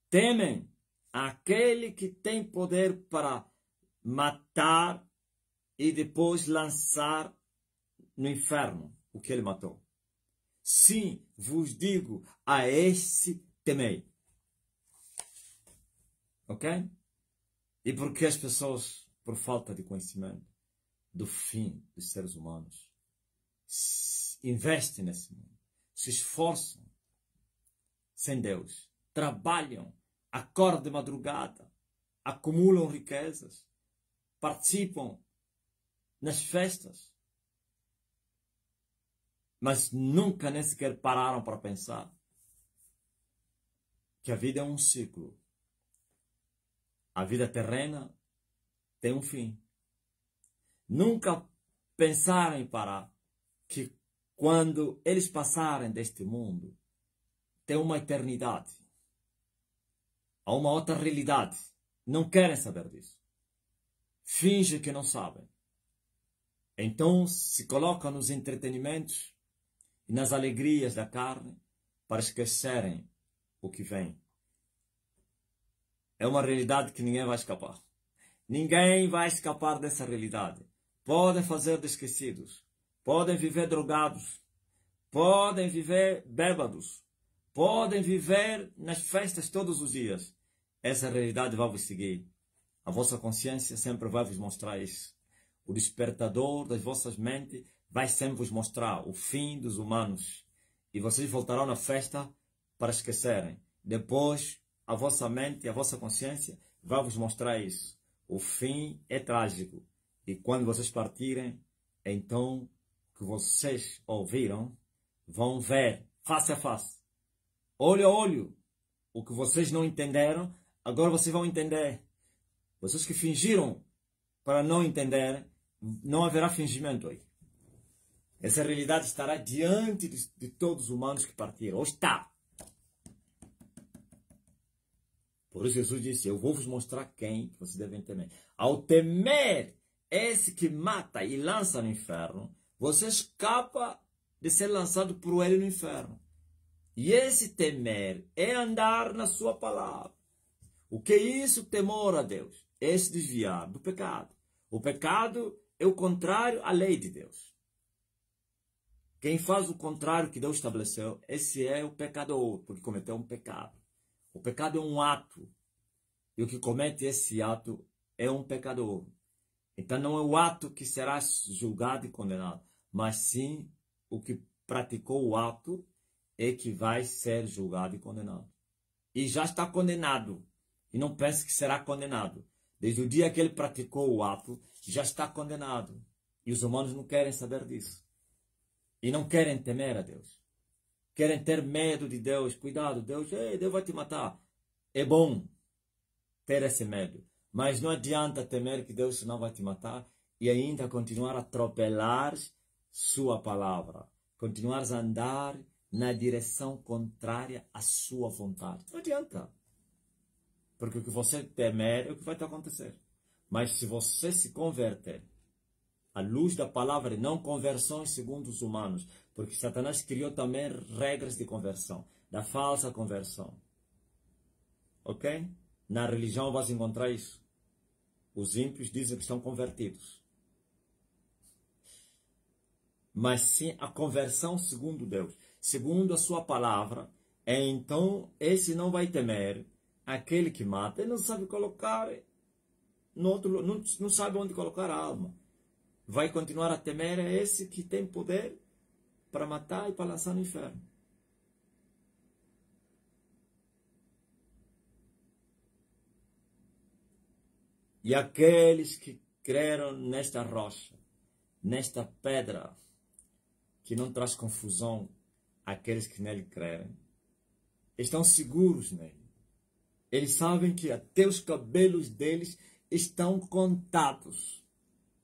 Temem aquele que tem poder para matar e depois lançar no inferno o que ele matou. Sim, vos digo, a esse temei. Ok? E porque as pessoas, por falta de conhecimento do fim dos seres humanos, investem nesse mundo, se esforçam sem Deus, trabalham, acordam de madrugada, acumulam riquezas, participam nas festas, mas nunca nem sequer pararam para pensar que a vida é um ciclo. A vida terrena tem um fim. Nunca pensaram em parar que quando eles passarem deste mundo, tem uma eternidade. Há uma outra realidade. Não querem saber disso. Fingem que não sabem. Então se colocam nos entretenimentos e nas alegrias da carne para esquecerem o que vem. É uma realidade que ninguém vai escapar. Ninguém vai escapar dessa realidade. Podem fazer de esquecidos. Podem viver drogados. Podem viver bêbados. Podem viver nas festas todos os dias. Essa realidade vai vos seguir. A vossa consciência sempre vai vos mostrar isso. O despertador das vossas mentes vai sempre vos mostrar o fim dos humanos. E vocês voltarão na festa para esquecerem. Depois, a vossa mente, a vossa consciência vai vos mostrar isso. O fim é trágico. E quando vocês partirem, então, o que vocês ouviram, vão ver face a face, olho a olho. O que vocês não entenderam, agora vocês vão entender. Vocês que fingiram para não entender, não haverá fingimento aí. Essa realidade estará diante de todos os humanos que partiram. Ou está. Por isso Jesus disse, eu vou vos mostrar quem vocês devem temer. Ao temer esse que mata e lança no inferno, você escapa de ser lançado por ele no inferno. E esse temer é andar na sua palavra. O que é isso? Temor a Deus. É se desviar do pecado. O pecado é o contrário à lei de Deus. Quem faz o contrário que Deus estabeleceu, esse é o pecador, porque cometeu um pecado. O pecado é um ato. E o que comete esse ato é um pecador. Então não é o ato que será julgado e condenado, mas sim o que praticou o ato é que vai ser julgado e condenado. E já está condenado. E não pense que será condenado. Desde o dia que ele praticou o ato, já está condenado. E os humanos não querem saber disso. E não querem temer a Deus. Querem ter medo de Deus. Cuidado, Deus vai te matar. É bom ter esse medo. Mas não adianta temer que Deus não vai te matar e ainda continuar a atropelar sua palavra. Continuar a andar na direção contrária à sua vontade. Não adianta. Porque o que você temer é o que vai te acontecer. Mas se você se converter à luz da palavra e não conversões segundo os humanos, porque Satanás criou também regras de conversão, da falsa conversão. Ok? Na religião vais encontrar isso. Os ímpios dizem que estão convertidos. Mas sim a conversão segundo Deus, segundo a sua palavra, então esse não vai temer aquele que mata. Ele não sabe colocar no outro, não sabe onde colocar a alma. Vai continuar a temer a esse que tem poder para matar e para lançar no inferno. E aqueles que creram nesta rocha, nesta pedra, que não traz confusão àqueles que nele crerem, estão seguros nele. Eles sabem que até os cabelos deles estão contados.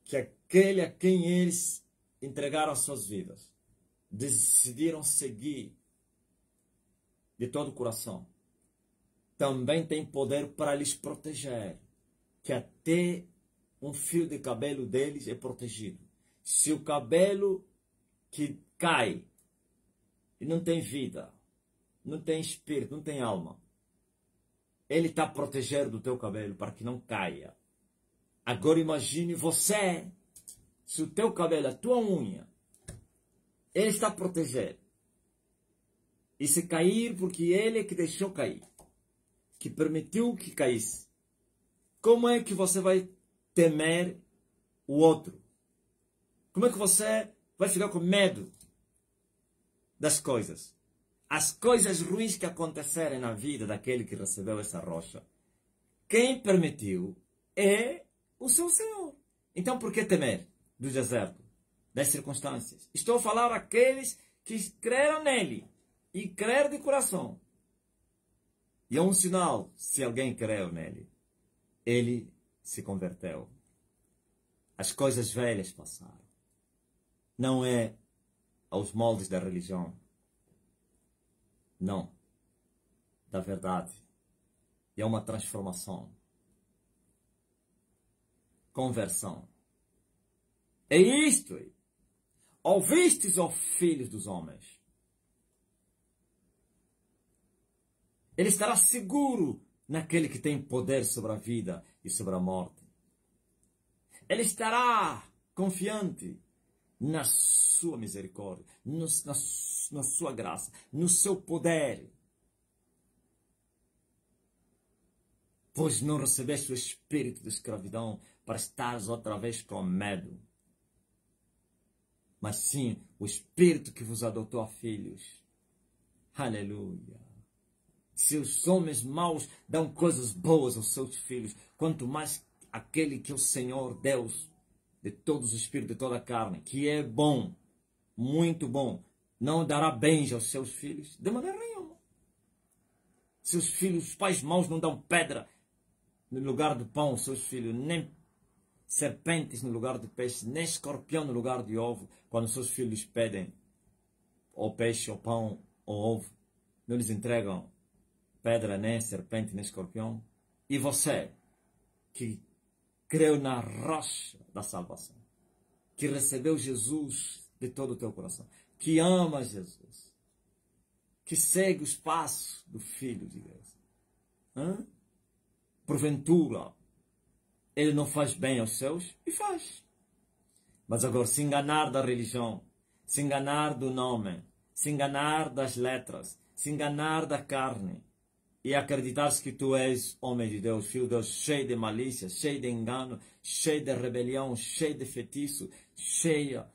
Que aquele a quem eles entregaram as suas vidas, decidiram seguir de todo o coração, também tem poder para lhes proteger. Que até um fio de cabelo deles é protegido. Se o cabelo que cai e não tem vida, não tem espírito, não tem alma, ele está protegendo o teu cabelo para que não caia. Agora imagine você, se o teu cabelo, a tua unha, ele está protegendo. E se cair, porque ele é que deixou cair, que permitiu que caísse, como é que você vai temer o outro? Como é que você vai ficar com medo das coisas? As coisas ruins que acontecerem na vida daquele que recebeu essa rocha, quem permitiu é o seu Senhor. Então por que temer do deserto, das circunstâncias? Estou a falar àqueles que creram nele e creram de coração. E é um sinal, se alguém creu nele, ele se converteu. As coisas velhas passaram. Não é aos moldes da religião. Não. Da verdade. E é uma transformação. Conversão. É isto. Ouvistes, ó filhos dos homens. Ele estará seguro naquele que tem poder sobre a vida e sobre a morte. Ele estará confiante na sua misericórdia, na sua graça, no seu poder. Pois não recebeste o espírito de escravidão para estares outra vez com medo, mas sim o espírito que vos adotou a filhos. Aleluia. Se os homens maus dão coisas boas aos seus filhos, quanto mais aquele que é o Senhor Deus de todos os espíritos, de toda a carne, que é bom, muito bom, não dará bens aos seus filhos? De maneira nenhuma. Seus filhos, os pais maus não dão pedra no lugar do pão aos seus filhos, nem serpentes no lugar de peixe, nem escorpião no lugar de ovo, quando seus filhos pedem ou peixe, ou pão, ou ovo, não lhes entregam pedra, nem serpente, nem escorpião. E você, que creu na rocha da salvação, que recebeu Jesus de todo o teu coração, que ama Jesus, que segue os passos do Filho de Deus. Porventura, ele não faz bem aos seus? E faz. Mas agora, se enganar da religião, se enganar do nome, se enganar das letras, se enganar da carne e acreditar que tu és homem de Deus, filho de Deus, cheio de malícia, cheio de engano, cheio de rebelião, cheio de feitiço, cheia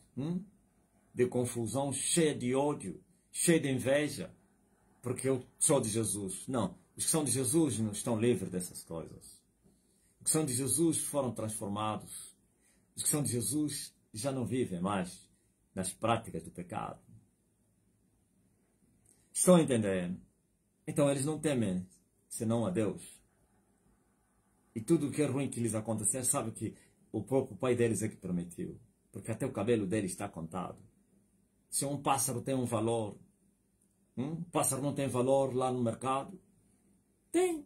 de confusão, cheia de ódio, cheia de inveja, porque eu sou de Jesus. Não, os que são de Jesus não estão livres dessas coisas. Os que são de Jesus foram transformados. Os que são de Jesus já não vivem mais nas práticas do pecado. Estão entendendo? Então eles não temem senão a Deus. E tudo o que é ruim que lhes acontecer, sabe que o próprio pai deles é que permitiu. Porque até o cabelo deles está contado. Se um pássaro tem um valor, um pássaro não tem valor lá no mercado? Tem.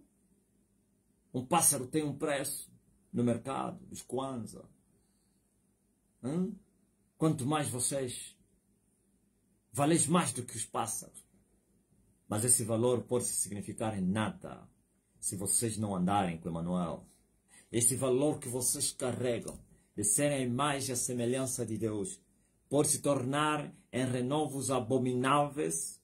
Um pássaro tem um preço no mercado, os Kwanzaa. Quanto mais vocês, valeis mais do que os pássaros. Mas esse valor pode significar em nada se vocês não andarem com Emmanuel. Esse valor que vocês carregam de serem a imagem e a semelhança de Deus pode se tornar em renovos abomináveis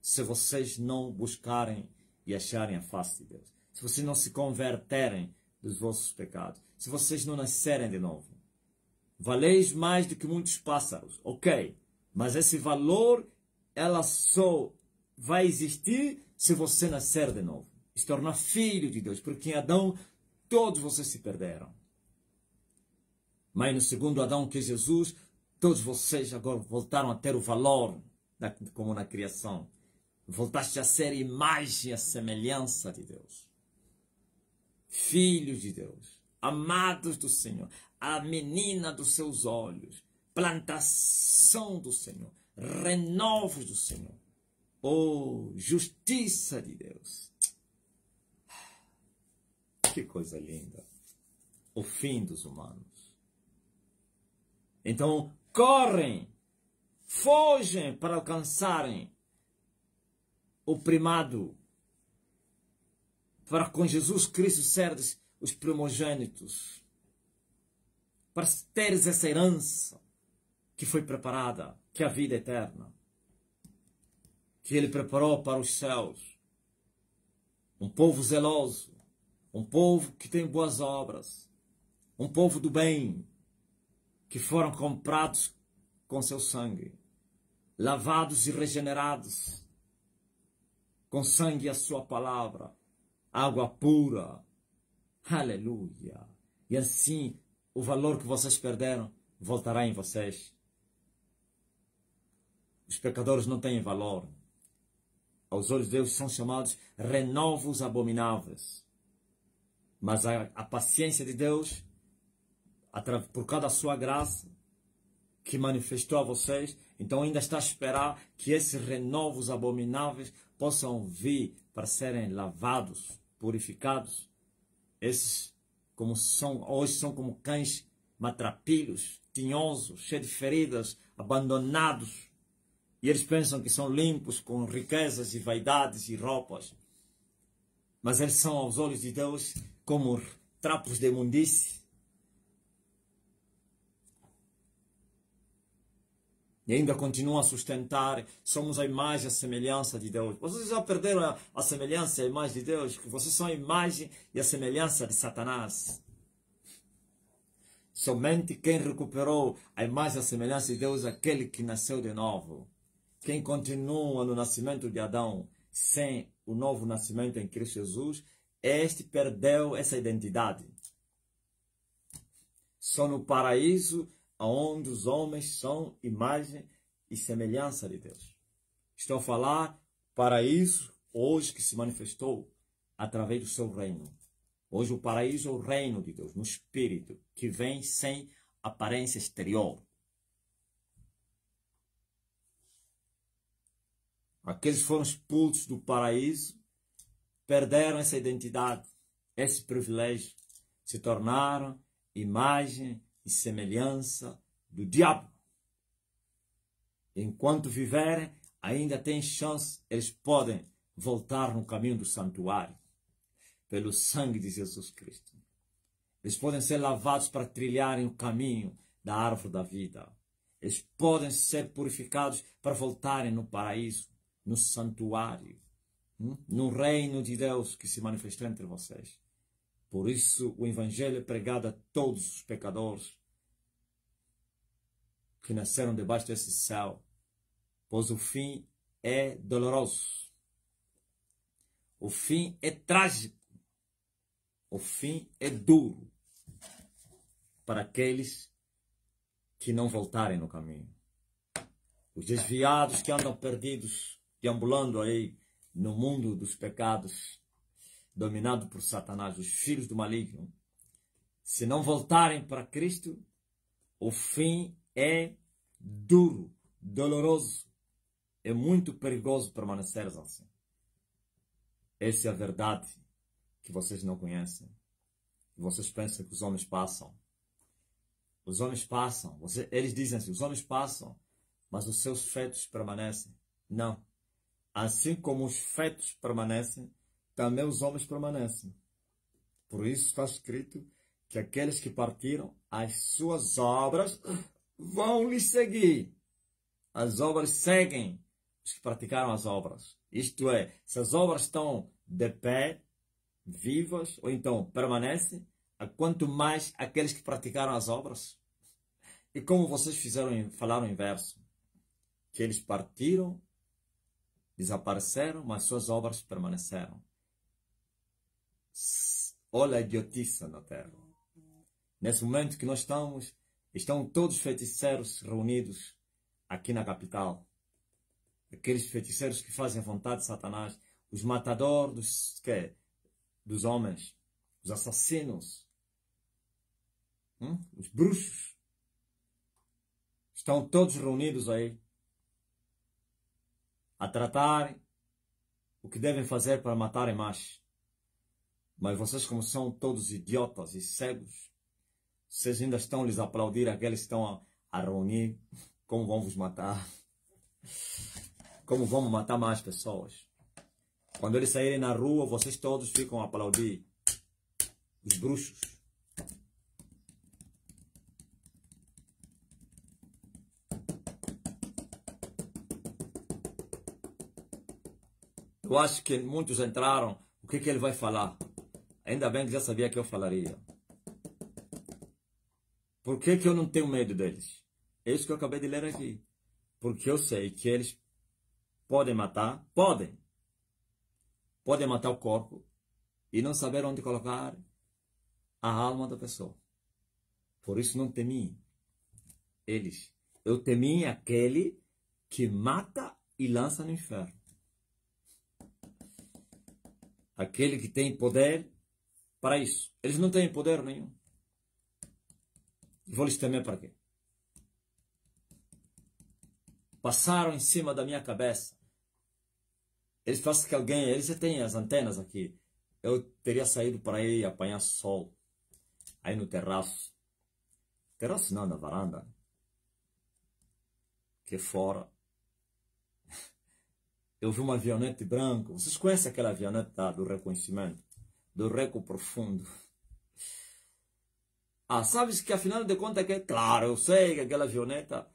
se vocês não buscarem e acharem a face de Deus. Se vocês não se converterem dos vossos pecados. Se vocês não nascerem de novo. Valeis mais do que muitos pássaros. Ok. Mas esse valor, ela só vai existir se você nascer de novo. Se tornar filho de Deus. Porque em Adão, todos vocês se perderam. Mas no segundo Adão, que é Jesus, todos vocês agora voltaram a ter o valor, como na criação. Voltaste a ser imagem e a semelhança de Deus. Filhos de Deus. Amados do Senhor. A menina dos seus olhos. Plantação do Senhor. Renovos do Senhor. Oh, justiça de Deus. Que coisa linda. O fim dos humanos. Então, correm, fogem para alcançarem o primado, para com Jesus Cristo seres os primogênitos, para teres essa herança que foi preparada, que é a vida eterna, que Ele preparou para os céus. Um povo zeloso, um povo que tem boas obras, um povo do bem, que foram comprados com seu sangue, lavados e regenerados, com sangue e a sua palavra, água pura, aleluia, e assim o valor que vocês perderam voltará em vocês. Os pecadores não têm valor, aos olhos de Deus são chamados renovos abomináveis, mas a paciência de Deus, por causa da sua graça, que manifestou a vocês, então ainda está a esperar que esses renovos abomináveis possam vir para serem lavados, purificados. Esses, como são, hoje são como cães matrapilhos, tinhosos, cheios de feridas, abandonados. E eles pensam que são limpos com riquezas e vaidades e roupas. Mas eles são aos olhos de Deus como trapos de imundície. E ainda continuam a sustentar, somos a imagem e a semelhança de Deus. Vocês já perderam a semelhança e a imagem de Deus? Vocês são a imagem e a semelhança de Satanás. Somente quem recuperou a imagem e a semelhança de Deus é aquele que nasceu de novo. Quem continua no nascimento de Adão sem o novo nascimento em Cristo Jesus, este perdeu essa identidade. Só no paraíso onde os homens são imagem e semelhança de Deus. Estou a falar paraíso hoje que se manifestou através do seu reino. Hoje o paraíso é o reino de Deus, no Espírito, que vem sem aparência exterior. Aqueles que foram expulsos do paraíso perderam essa identidade, esse privilégio, se tornaram imagem e semelhança do diabo. Enquanto viverem, ainda têm chance, eles podem voltar no caminho do santuário, pelo sangue de Jesus Cristo. Eles podem ser lavados para trilharem o caminho da árvore da vida. Eles podem ser purificados para voltarem no paraíso, no santuário, no reino de Deus que se manifestou entre vocês. Por isso o evangelho é pregado a todos os pecadores que nasceram debaixo desse céu, pois o fim é doloroso. O fim é trágico. O fim é duro para aqueles que não voltarem no caminho. Os desviados que andam perdidos, deambulando aí no mundo dos pecados, dominado por Satanás, os filhos do maligno, se não voltarem para Cristo, o fim é duro, doloroso. É muito perigoso permanecer assim. Essa é a verdade que vocês não conhecem. Vocês pensam que os homens passam. Os homens passam. Eles dizem assim, os homens passam, mas os seus feitos permanecem. Não. Assim como os feitos permanecem, também os homens permanecem. Por isso está escrito que aqueles que partiram, as suas obras vão lhes seguir. As obras seguem os que praticaram as obras. Isto é, se as obras estão de pé, vivas, ou então permanecem, a quanto mais aqueles que praticaram as obras. E como vocês falaram o inverso, que eles partiram, desapareceram, mas suas obras permaneceram. Olha a idiotice na terra. Nesse momento que nós estamos, estão todos os feiticeiros reunidos aqui na capital. Aqueles feiticeiros que fazem a vontade de Satanás, os matadores dos homens, os assassinos, os bruxos. Estão todos reunidos aí a tratar o que devem fazer para matarem mais. Mas vocês, como são todos idiotas e cegos, vocês ainda estão lhes aplaudir aqueles que estão a reunir. Como vão vos matar? Como vamos matar mais pessoas? Quando eles saírem na rua, vocês todos ficam a aplaudir os bruxos. Eu acho que muitos entraram. O que ele vai falar? Ainda bem que já sabia que eu falaria. Por que eu não tenho medo deles? É isso que eu acabei de ler aqui. Porque eu sei que eles podem matar, podem matar o corpo e não saber onde colocar a alma da pessoa. Por isso não temi eles. Eu temi aquele que mata e lança no inferno. Aquele que tem poder para isso. Eles não têm poder nenhum. Vou lhes temer para quê? Passaram em cima da minha cabeça. Eles fazem que alguém... Eles já têm as antenas aqui. Eu teria saído para ir apanhar sol. Aí no terraço. Terraço não, na varanda. Que fora. Eu vi uma avionete branca. Vocês conhecem aquela avionete do reconhecimento? Do reco profundo. Ah, sabes que afinal de contas é claro, eu sei que aquela avioneta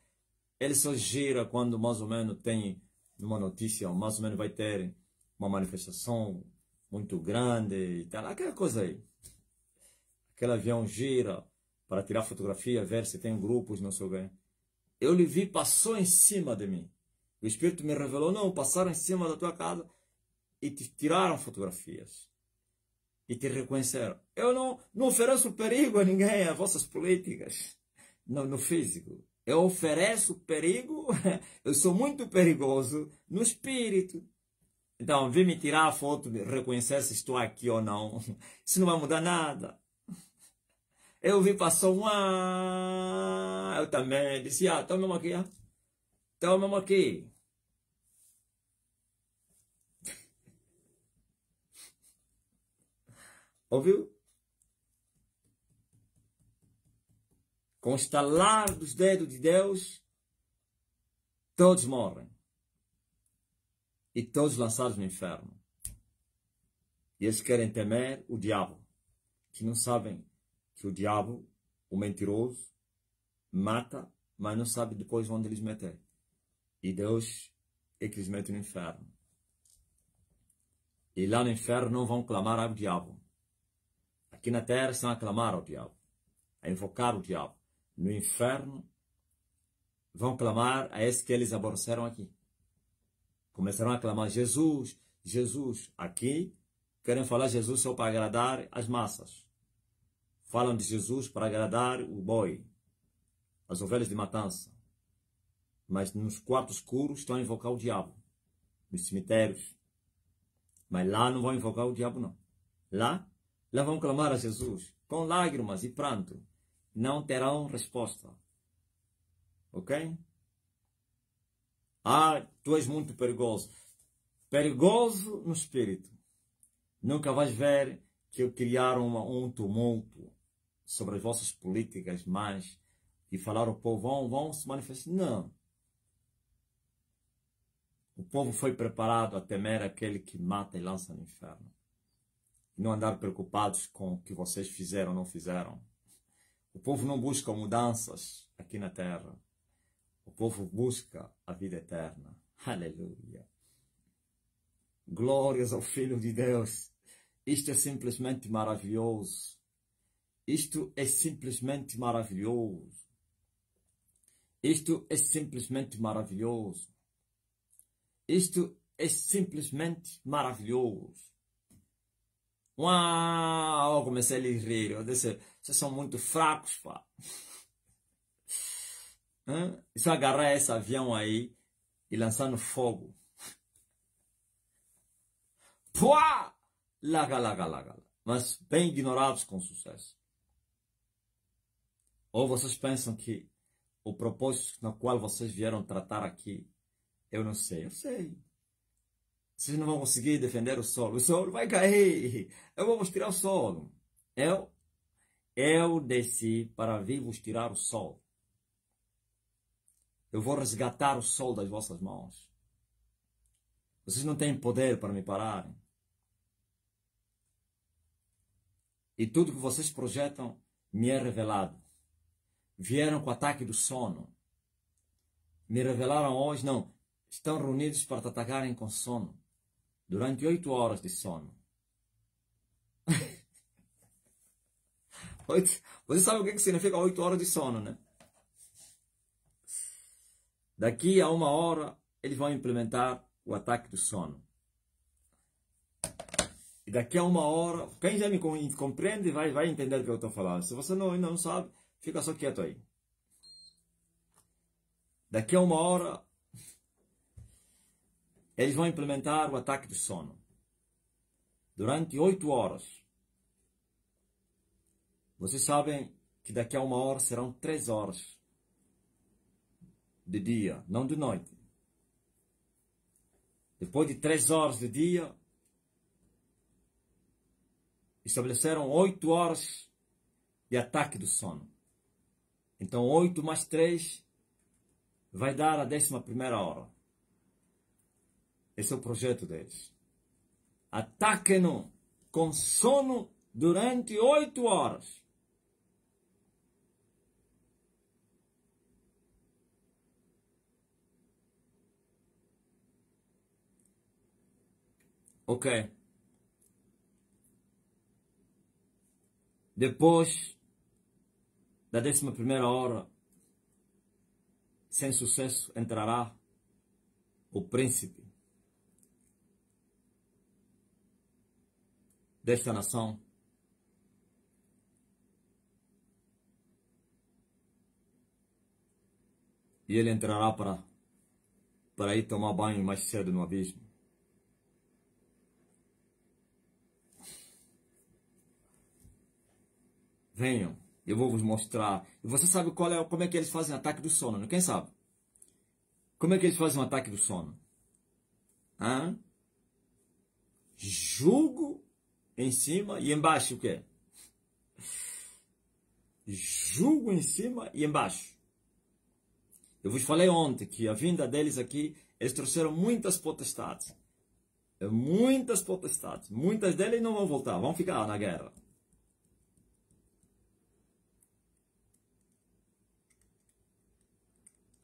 ele só gira quando mais ou menos tem uma notícia, mais ou menos vai ter uma manifestação muito grande e tal, aquela coisa aí. Aquele avião gira para tirar fotografia, ver se tem grupos, não sei o quê. Eu lhe vi, passou em cima de mim. O Espírito me revelou, não, passaram em cima da tua casa e te tiraram fotografias. E te reconheceram. Eu não ofereço perigo a ninguém, a vossas políticas, no físico. Eu ofereço perigo, eu sou muito perigoso no espírito. Então, vem me tirar a foto, reconhecer se estou aqui ou não. Isso não vai mudar nada. Eu vi, passou eu também disse, estou mesmo aqui, estou mesmo aqui. Ouviu? Com o estalar dos dedos de Deus, todos morrem. E todos lançados no inferno. E eles querem temer o diabo. Que não sabem que o diabo, o mentiroso, mata mas não sabe depois onde eles metem. E Deus é que eles metem no inferno. E lá no inferno não vão clamar ao diabo. Aqui na terra estão a clamar ao diabo, a invocar o diabo. No inferno vão clamar a esse que eles aborreceram aqui. Começarão a clamar Jesus, Jesus. Aqui querem falar Jesus só para agradar as massas. Falam de Jesus para agradar o boi, as ovelhas de matança. Mas nos quartos escuros estão a invocar o diabo. Nos cemitérios. Mas lá não vão invocar o diabo, não. Lá vão clamar a Jesus com lágrimas e pranto. Não terão resposta. Ok? Ah, tu és muito perigoso. Perigoso no espírito. Nunca vais ver que eu criar um tumulto sobre as vossas políticas, mas e falar ao povo, vão se manifestar. Não. O povo foi preparado a temer aquele que mata e lança no inferno. E não andar preocupados com o que vocês fizeram ou não fizeram. O povo não busca mudanças aqui na terra. O povo busca a vida eterna. Aleluia. Glórias ao Filho de Deus. Isto é simplesmente maravilhoso. Isto é simplesmente maravilhoso. Isto é simplesmente maravilhoso. Isto é simplesmente maravilhoso. Uau! Comecei a lhe rir. Eu disse, vocês são muito fracos, pá. Se eu agarrar esse avião aí e lançar no fogo. Pua! Laga. Mas bem ignorados com sucesso. Ou vocês pensam que o propósito no qual vocês vieram tratar aqui, eu não sei. Eu sei. Vocês não vão conseguir defender o solo. O solo vai cair. Eu vou vos tirar o solo. Eu desci para vir vos tirar o sol. Eu vou resgatar o sol das vossas mãos. Vocês não têm poder para me pararem. E tudo que vocês projetam me é revelado. Vieram com o ataque do sono. Me revelaram hoje, não. Estão reunidos para te atacarem com sono. Durante 8 horas de sono. Você sabe o que significa 8 horas de sono, né? Daqui a 1 hora, eles vão implementar o ataque do sono. E daqui a 1 hora, quem já me compreende vai entender o que eu estou falando. Se você ainda não sabe, fica só quieto aí. Daqui a 1 hora, eles vão implementar o ataque do sono. Durante 8 horas. Vocês sabem que daqui a 1 hora serão 3 horas de dia, não de noite. Depois de 3 horas de dia, estabeleceram 8 horas de ataque do sono. Então 8 mais 3 vai dar a 11ª hora. Esse é o projeto deles. Ataquem-no com sono durante 8 horas. Ok. Depois da 11ª hora, sem sucesso, entrará o príncipe desta nação. E ele entrará para ir tomar banho mais cedo no abismo. Venham, eu vou vos mostrar. E você sabe como é que eles fazem ataque do sono, né? Quem sabe? Como é que eles fazem um ataque do sono? Jugo em cima e embaixo o quê? Jugo em cima e embaixo. Eu vos falei ontem que a vinda deles aqui, eles trouxeram muitas potestades. Muitas potestades. Muitas deles não vão voltar, vão ficar na guerra.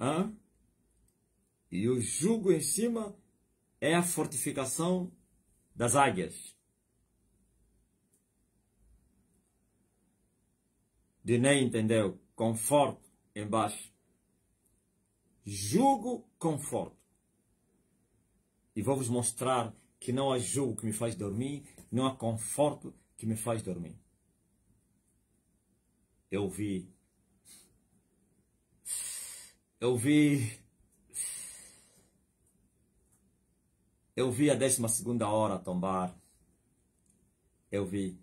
Hã? E o jugo em cima é a fortificação das águias. Diné entendeu? Conforto embaixo. Jugo, conforto. E vou-vos mostrar que não há jugo que me faz dormir, não há conforto que me faz dormir. Eu vi a 12ª hora tombar. Eu vi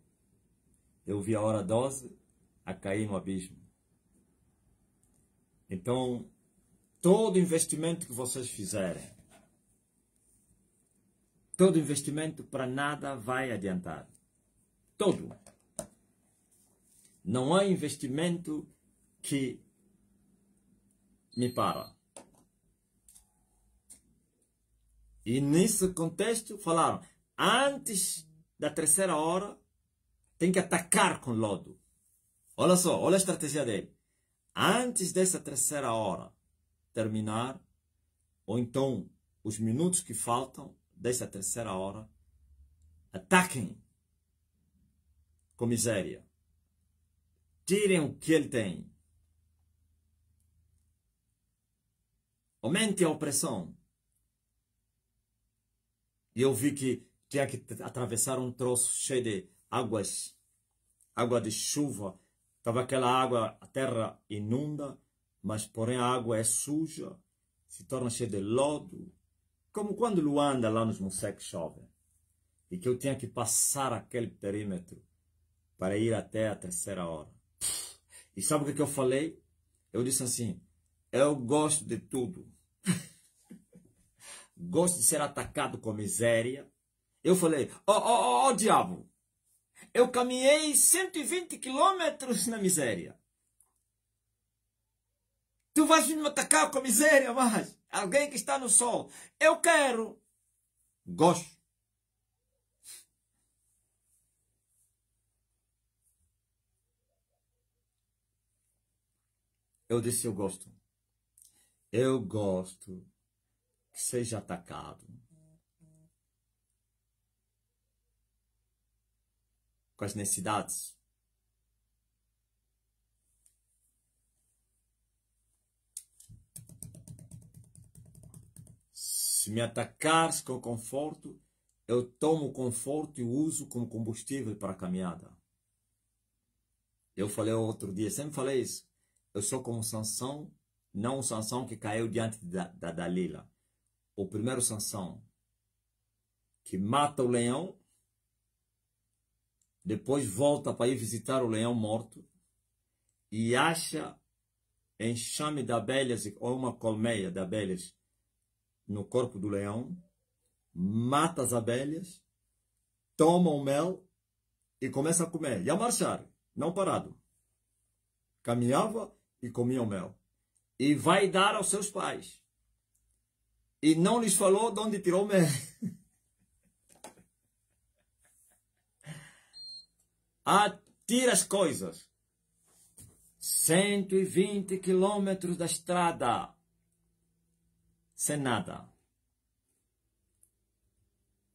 a hora 12 a cair no abismo. Então, todo investimento que vocês fizerem, todo investimento para nada vai adiantar. Todo. Não há investimento que me para. E nesse contexto falaram, antes da 3ª hora, tem que atacar com lodo. Olha só, olha a estratégia dele. Antes dessa 3ª hora terminar, ou então os minutos que faltam dessa 3ª hora, ataquem com miséria. Tirem o que ele tem. Aumente a opressão. E eu vi que tinha que atravessar um troço cheio de água de chuva. Estava aquela água, a terra inunda, mas porém a água é suja, se torna cheia de lodo. Como quando Luanda lá nos Mosseques chove. E que eu tinha que passar aquele perímetro para ir até a 3ª hora. E sabe o que eu falei? Eu disse assim, eu gosto de tudo. Gosto de ser atacado com miséria. Eu falei, ó diabo, eu caminhei 120 quilômetros na miséria. Tu vais me atacar com miséria, mas alguém que está no sol. Eu quero. Gosto. Eu disse, eu gosto. Eu gosto que seja atacado. Com as necessidades. Se me atacares com conforto, eu tomo o conforto e o uso como combustível para a caminhada. Eu falei outro dia, sempre falei isso. Eu sou como Sansão, não o Sansão que caiu diante da Dalila. O primeiro Sansão, que mata o leão, depois volta para ir visitar o leão morto e acha enxame de abelhas ou uma colmeia de abelhas no corpo do leão, mata as abelhas, toma o mel e começa a comer. E a marchar, não parado. Caminhava e comia o mel. E vai dar aos seus pais. E não lhes falou de onde tirou o mel. Atira as coisas. 120 quilômetros da estrada. Sem nada.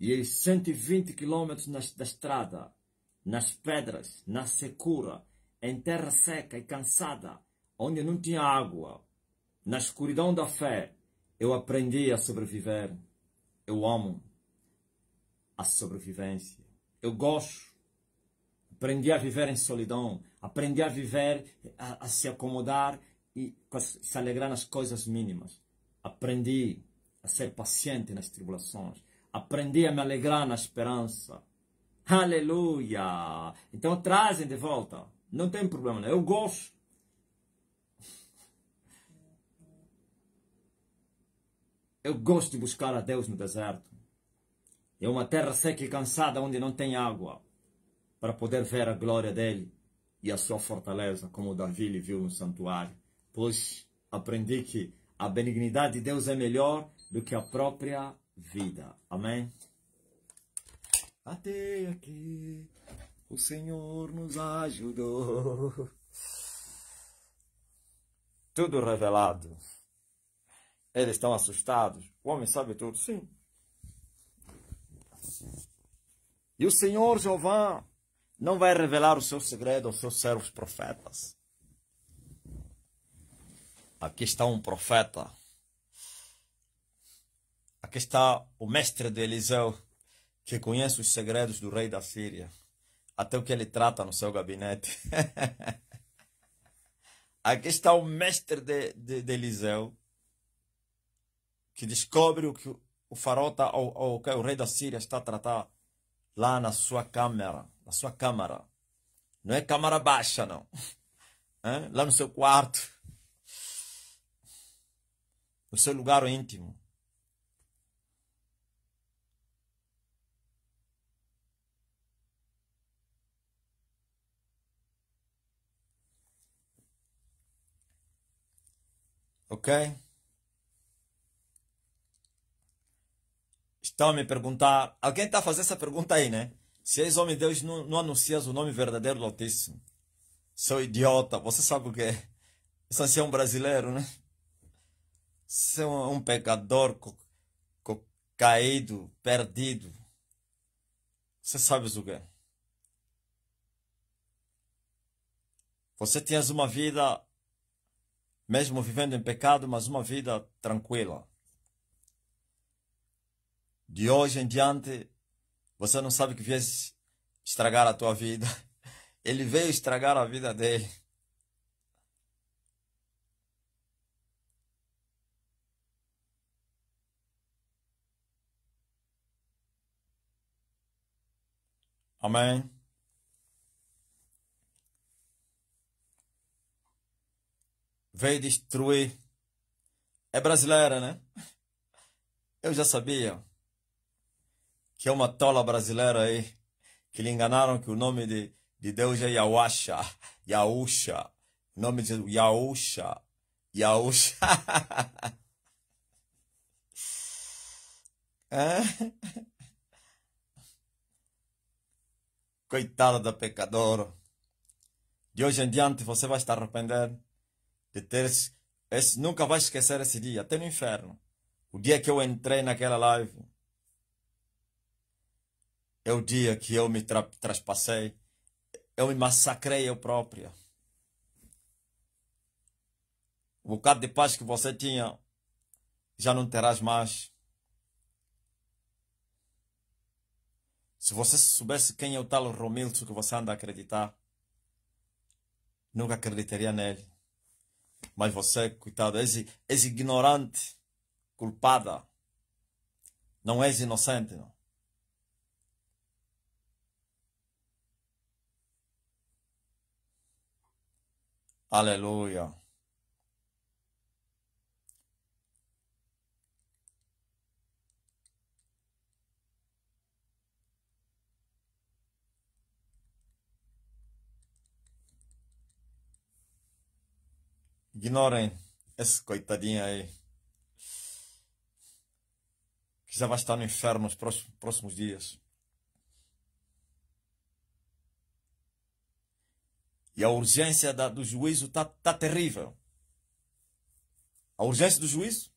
E 120 quilômetros da estrada. Nas pedras, na secura, em terra seca e cansada, onde não tinha água, na escuridão da fé, eu aprendi a sobreviver. Eu amo a sobrevivência. Eu gosto. Aprendi a viver em solidão. Aprendi a viver, a se acomodar e se alegrar nas coisas mínimas. Aprendi a ser paciente nas tribulações. Aprendi a me alegrar na esperança. Aleluia! Então trazem de volta. Não tem problema, não. Eu gosto. Eu gosto de buscar a Deus no deserto. É uma terra seca e cansada onde não tem água. Para poder ver a glória dele e a sua fortaleza, como Davi lhe viu no santuário. Pois aprendi que a benignidade de Deus é melhor do que a própria vida. Amém? Até aqui o Senhor nos ajudou. Tudo revelado. Eles estão assustados. O homem sabe tudo, sim. E o Senhor Jeová não vai revelar o seu segredo aos seus servos profetas. Aqui está um profeta. Aqui está o mestre de Eliseu, que conhece os segredos do rei da Síria, até o que ele trata no seu gabinete. Aqui está o mestre de Eliseu, que descobre o que o faraó ou que o rei da Síria está a tratar lá na sua câmara. Na sua câmara. Não é câmara baixa, não. Lá no seu quarto. No seu lugar íntimo. Ok? Estão a me perguntar. Alguém está a fazer essa pergunta aí, né? Se és homem de Deus, não anuncias o nome verdadeiro do Altíssimo. Seu idiota. Você sabe o que é? Você é um brasileiro, né? Você é um pecador caído, perdido. Você sabe o que é? Você tinhas uma vida, mesmo vivendo em pecado, mas uma vida tranquila. De hoje em diante, você não sabe que viesse estragar a tua vida. Ele veio estragar a vida dele. Amém? Veio destruir. É brasileira, né? Eu já sabia que é uma tola brasileira aí, que lhe enganaram que o nome de Deus é Yahuasha, Yahusha, o nome de Yahusha, Yahusha. Coitada da pecadora. De hoje em diante você vai estar arrependendo de ter nunca vai esquecer esse dia, até no inferno. O dia que eu entrei naquela live é o dia que eu me traspassei. Eu me massacrei eu própria. O bocado de paz que você tinha, já não terás mais. Se você soubesse quem é o tal Romilson que você anda a acreditar, nunca acreditaria nele. Mas você, coitado, és ignorante, culpada. Não és inocente, não. Aleluia. Ignorem esse coitadinho aí, que já vai estar no inferno nos próximos dias. E a urgência do juízo tá terrível. A urgência do juízo?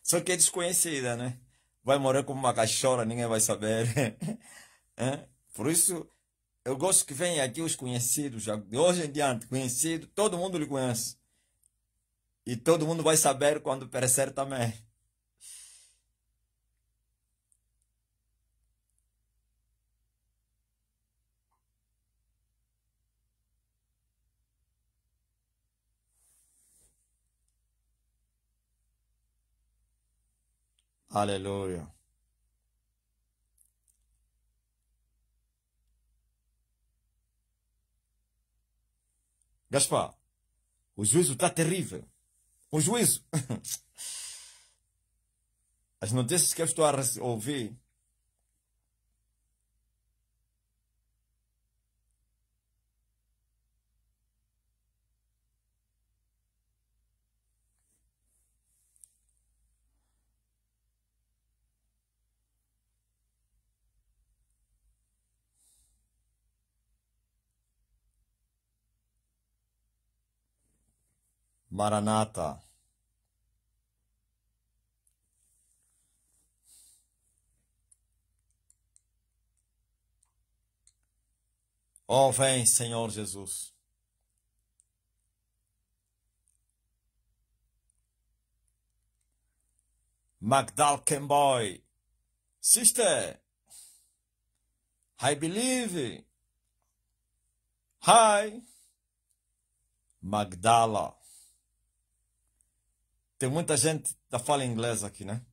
Só que é desconhecida, né? Vai morrer como uma cachorra, ninguém vai saber. Por isso, eu gosto que venham aqui os conhecidos, já de hoje em diante, conhecido, todo mundo lhe conhece. E todo mundo vai saber quando perecer também. Aleluia. Gaspar, o juízo está terrível. O juízo. As notícias que eu estou a ouvir. Maranata. Oh, vem, Senhor Jesus. Magdal Kemboy. Sister, I believe. Hi. Magdala. Tem muita gente da fala inglesa aqui, né?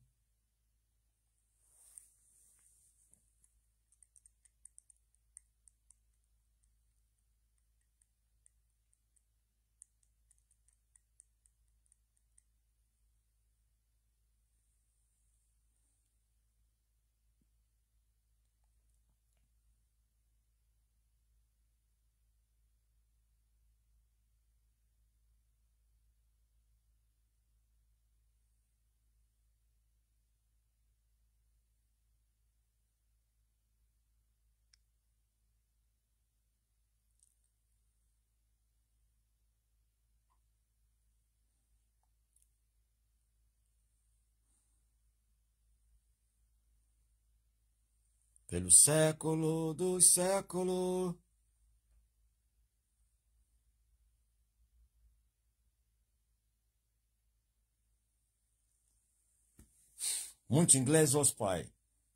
Pelo século dos séculos. Muitos ingleses, pai,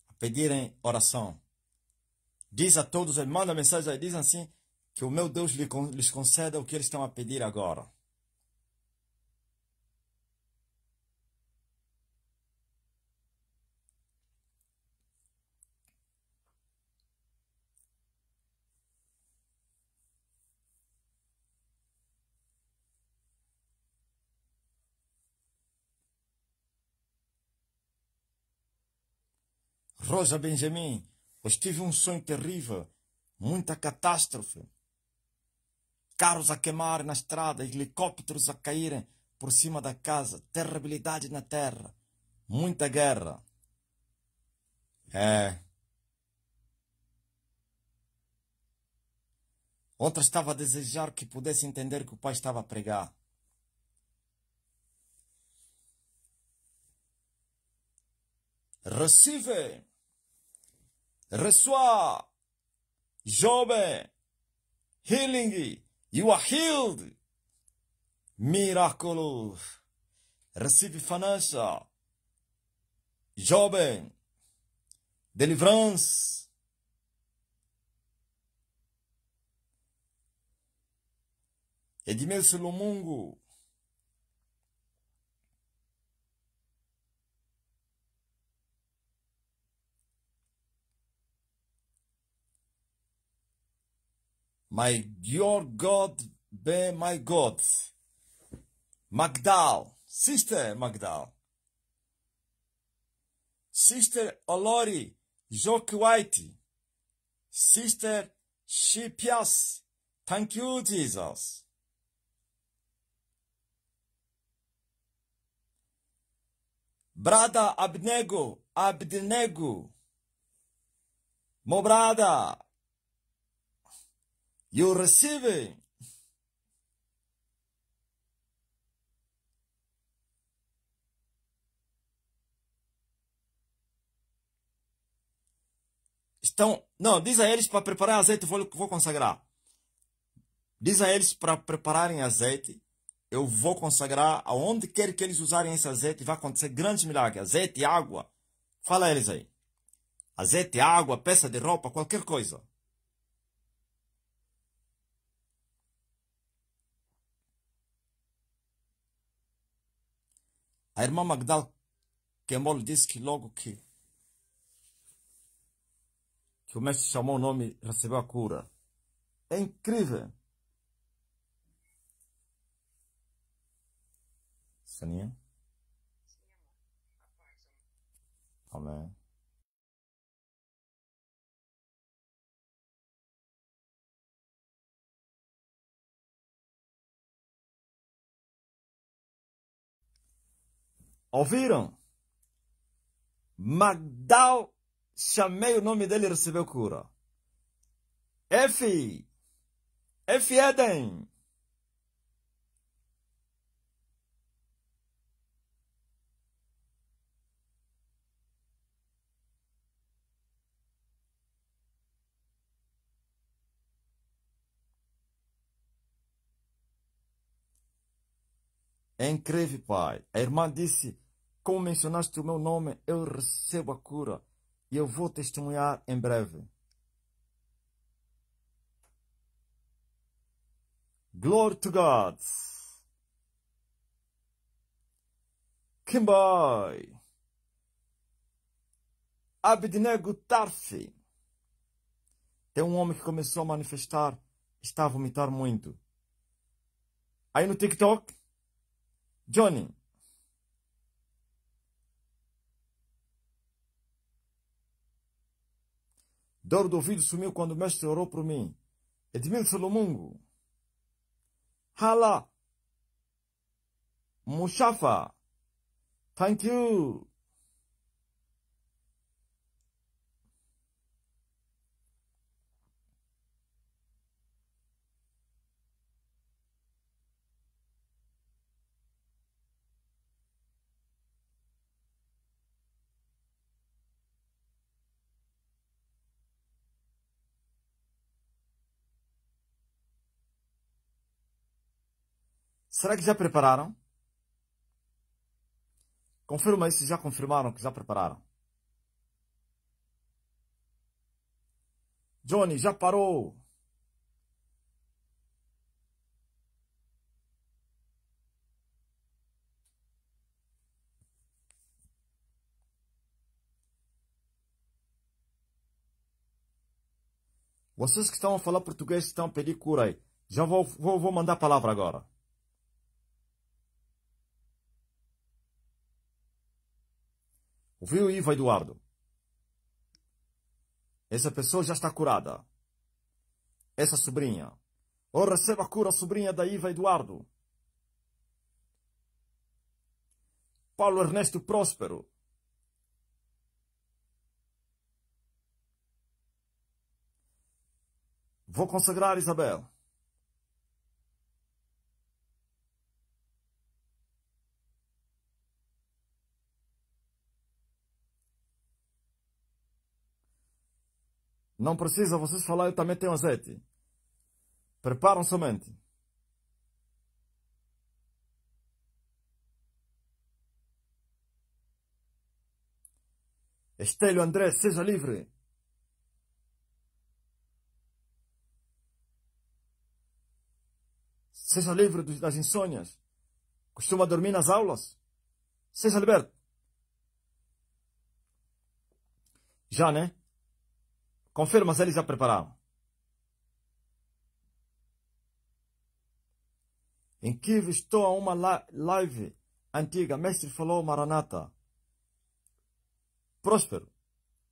a pedirem oração. Diz a todos, manda mensagem aí, diz assim, que o meu Deus lhes conceda o que eles estão a pedir agora. Rosa Benjamin, pois tive um sonho terrível, muita catástrofe. Carros a queimar na estrada, helicópteros a caírem por cima da casa, terribilidade na terra, muita guerra. Outra estava a desejar que pudesse entender que o pai estava a pregar. Receive, reçois, jovem, healing, you are healed. Miracle, receive finança, jovem, deliverance. Edmilson Lumungu. Your God be my God. Magdal, Sister Magdal. Sister Olori Joke White. Sister Shipias. Thank you, Jesus. Brada Abnego. Mo brada. You receive. Não, diz a eles para preparar azeite, vou consagrar. Diz a eles para prepararem azeite, eu vou consagrar, aonde quer que eles usarem esse azeite, vai acontecer grandes milagres. Azeite, água, fala a eles aí. Azeite, água, peça de roupa, qualquer coisa. A irmã Magdal Kemol disse que logo que o mestre chamou o nome, recebeu a cura. É incrível. Saninha? Amém. Ouviram? Magdal, chamei o nome dele e recebeu cura. F Eden. É incrível, Pai. A irmã disse, como mencionaste o meu nome, eu recebo a cura. E eu vou testemunhar em breve. Glory to God. Kimboy. Abednego Tarfi. Tem um homem que começou a manifestar, está a vomitar muito. Aí no TikTok, Johnny. Dor do ouvido sumiu quando o mestre orou por mim. Edmilson Lomungo. Hala. Mushafa. Thank you. Será que já prepararam? Confirma aí se já confirmaram que já prepararam. Johnny, já parou. Vocês que estão a falar português estão a pedir cura aí. Já vou mandar a palavra agora. Ouviu, Iva Eduardo? Essa pessoa já está curada. Essa sobrinha. Oh, receba a cura, sobrinha da Iva Eduardo. Paulo Ernesto Próspero. Vou consagrar Isabel. Não precisa vocês falar, eu também tenho azeite. Preparam somente. Estélio André, seja livre. Seja livre das insônias. Costuma dormir nas aulas? Seja liberto. Já, né? Confirma se eles já prepararam. Em Kiev estou a uma live antiga. Mestre falou Maranata. Próspero.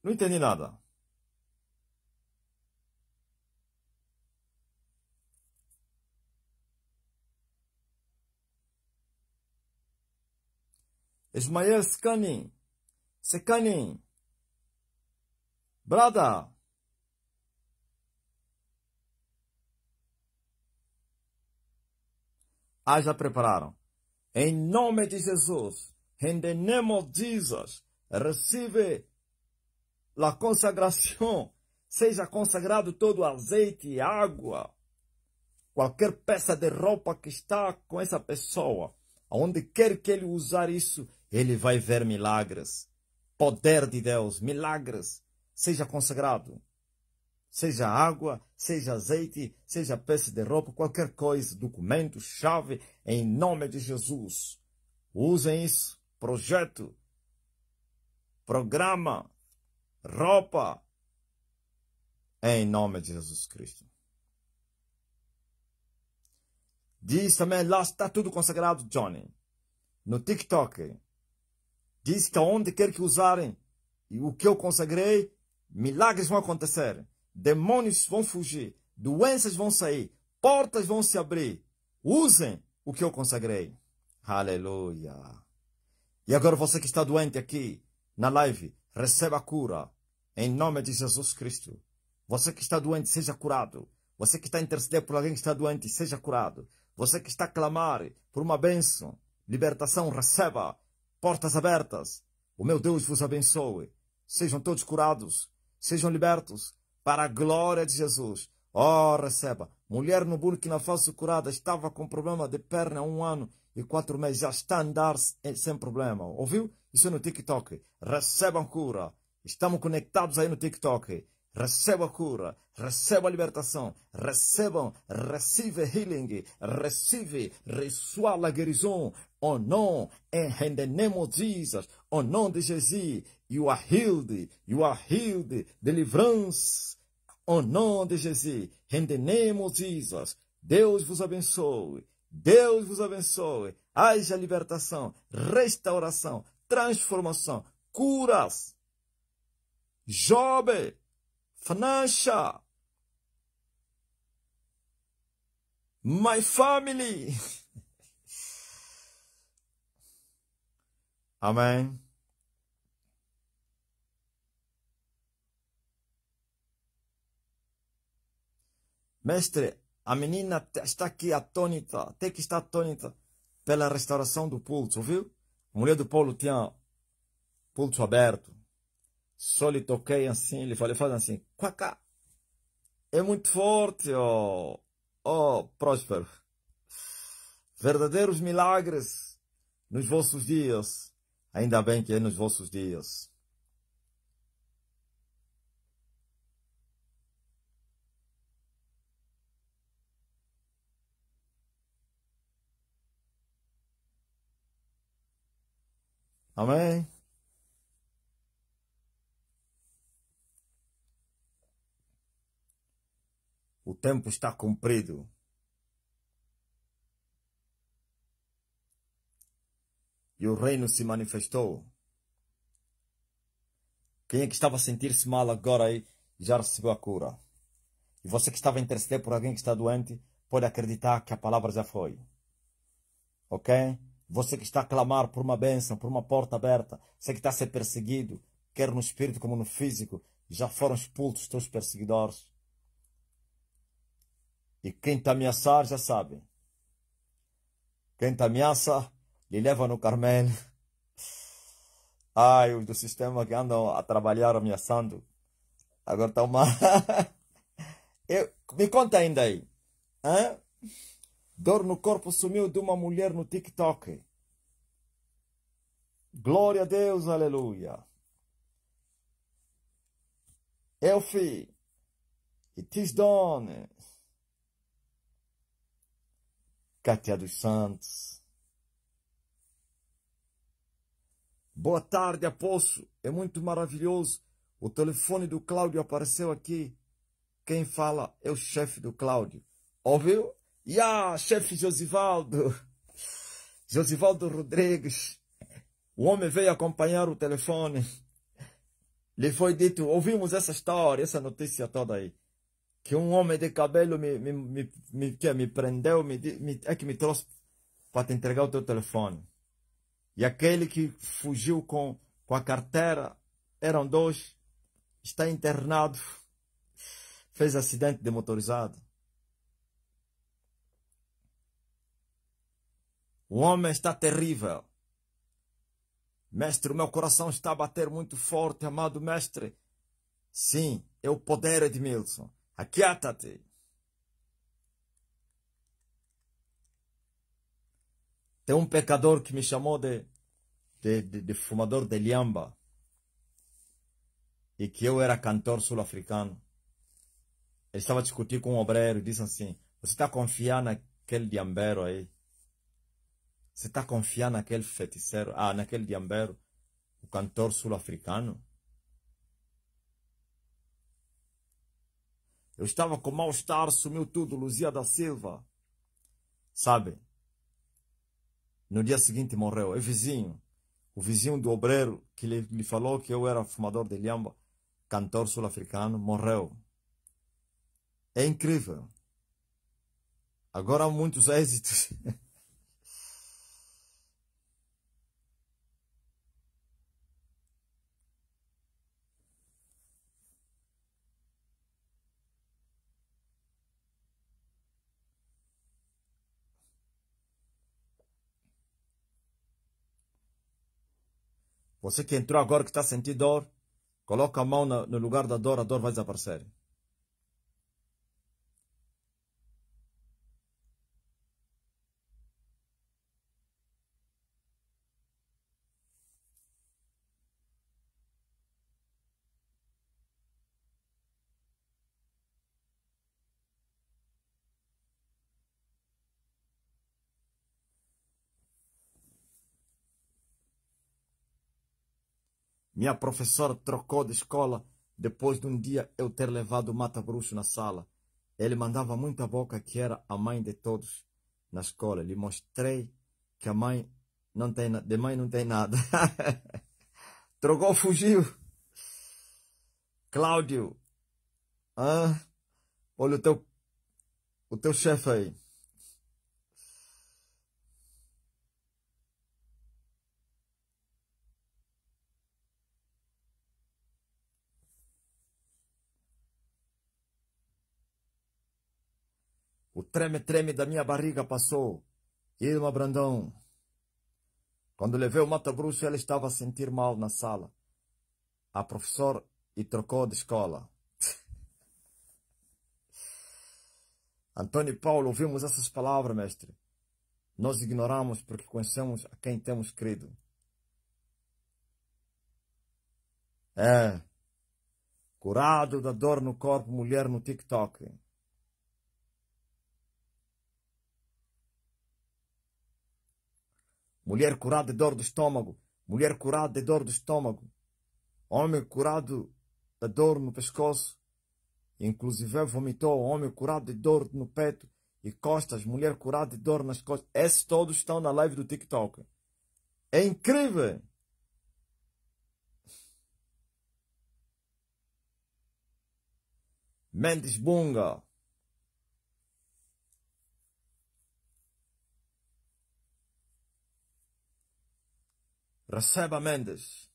Não entendi nada. Ismael Scanin. Scanin. Brother. Ah, já prepararam. Em nome de Jesus. In the name of Jesus. Recebe a consagração. Seja consagrado todo o azeite e água. Qualquer peça de roupa que está com essa pessoa. Onde quer que ele usar isso, ele vai ver milagres. Poder de Deus, milagres. Seja consagrado. Seja água, seja azeite, seja peça de roupa, qualquer coisa, documento, chave, em nome de Jesus. Usem isso. Projeto, programa, roupa, em nome de Jesus Cristo. Diz também, lá está tudo consagrado, Johnny. No TikTok. Diz que aonde quer que usarem o que eu consagrei, milagres vão acontecer. Demônios vão fugir. Doenças vão sair. Portas vão se abrir. Usem o que eu consagrei. Aleluia. E agora você que está doente aqui na live, receba a cura. Em nome de Jesus Cristo. Você que está doente, seja curado. Você que está intercedendo por alguém que está doente, seja curado. Você que está a clamar por uma bênção, libertação, receba. Portas abertas. O meu Deus vos abençoe. Sejam todos curados. Sejam libertos. Para a glória de Jesus. Oh, receba. Mulher no Burkina Faso curada. Estava com problema de perna há 1 ano. e 4 meses já está a andar sem problema. Ouviu? Isso é no TikTok. Recebam cura. Estamos conectados aí no TikTok. Receba a cura, receba a libertação, receive healing, reçoit la guérison, au nom, in the name of Jesus, au nom de Jesus, you are healed, deliverance, au nom de Jesus, in the name of Jesus, Deus vos abençoe, haja libertação, restauração, transformação, curas, Job, Financial, my family. Amém. Mestre, a menina está aqui atônita, tem que estar atônita pela restauração do pulso, viu? A mulher do Paulo tinha pulso aberto. Só lhe toquei assim, ele falei, faz assim, quaca. É muito forte, Próspero. Verdadeiros milagres nos vossos dias. Ainda bem que é nos vossos dias. Amém? O tempo está cumprido. E o reino se manifestou. Quem é que estava a sentir-se mal agora aí já recebeu a cura. E você que estava a interceder por alguém que está doente, pode acreditar que a palavra já foi. Ok? Você que está a clamar por uma bênção, por uma porta aberta, você que está a ser perseguido, quer no espírito como no físico, já foram expulsos os teus perseguidores. E quem te ameaçar já sabe. Quem te ameaça, lhe leva no Carmelo. Ai, os do sistema que andam a trabalhar ameaçando. Agora está uma... Me conta ainda aí. Hã? Dor no corpo sumiu de uma mulher no TikTok. Glória a Deus, aleluia. Elfi, it is done. Cátia dos Santos. Boa tarde, Apóstolo. É muito maravilhoso. O telefone do Cláudio apareceu aqui. Quem fala é o chefe do Cláudio. Ouviu? Chefe Josivaldo. Josivaldo Rodrigues. O homem veio acompanhar o telefone. Lhe foi dito, ouvimos essa história, essa notícia toda aí. Que um homem de cabelo me prendeu, que me trouxe para te entregar o teu telefone. E aquele que fugiu com a carteira, eram 2, está internado, fez acidente de motorizado. O homem está terrível. Mestre, o meu coração está a bater muito forte, amado mestre. Sim, é o poder, Edmilson. Aquieta-te. Tem um pecador que me chamou de fumador de liamba. E que eu era cantor sul-africano. Ele estava a discutir com um obreiro e disse assim, você está a confiar naquele diambeiro aí? Você está a confiar naquele feiticeiro? Naquele diambeiro, o cantor sul-africano? Eu estava com mal-estar, sumiu tudo, Luzia da Silva. Sabe? No dia seguinte morreu. É vizinho. O vizinho do obreiro que lhe falou que eu era fumador de liamba, cantor sul-africano, morreu. É incrível. Agora há muitos êxitos. Você que entrou agora, que está sentindo dor, coloca a mão no lugar da dor, a dor vai desaparecer. Minha professora trocou de escola depois de um dia eu ter levado o mata-bruxo na sala. Ele mandava muita boca que era a mãe de todos na escola. Lhe mostrei que a mãe não tem de mãe não tem nada. Trocou, fugiu. Cláudio, olha o teu chefe aí. O treme-treme da minha barriga passou. Irma Brandão. Quando levei o mata-bruxo, ela estava a sentir mal na sala. A professora e trocou de escola. Antônio e Paulo, ouvimos essas palavras, mestre. Nós ignoramos porque conhecemos a quem temos crido. Curado da dor no corpo, mulher no TikTok. Mulher curada de dor do estômago. Mulher curada de dor do estômago. Homem curado da dor no pescoço. Inclusive vomitou. Homem curado de dor no peito e costas. Mulher curada de dor nas costas. Esses todos estão na live do TikTok. É incrível. Mendes Bunga. Receba Mendes.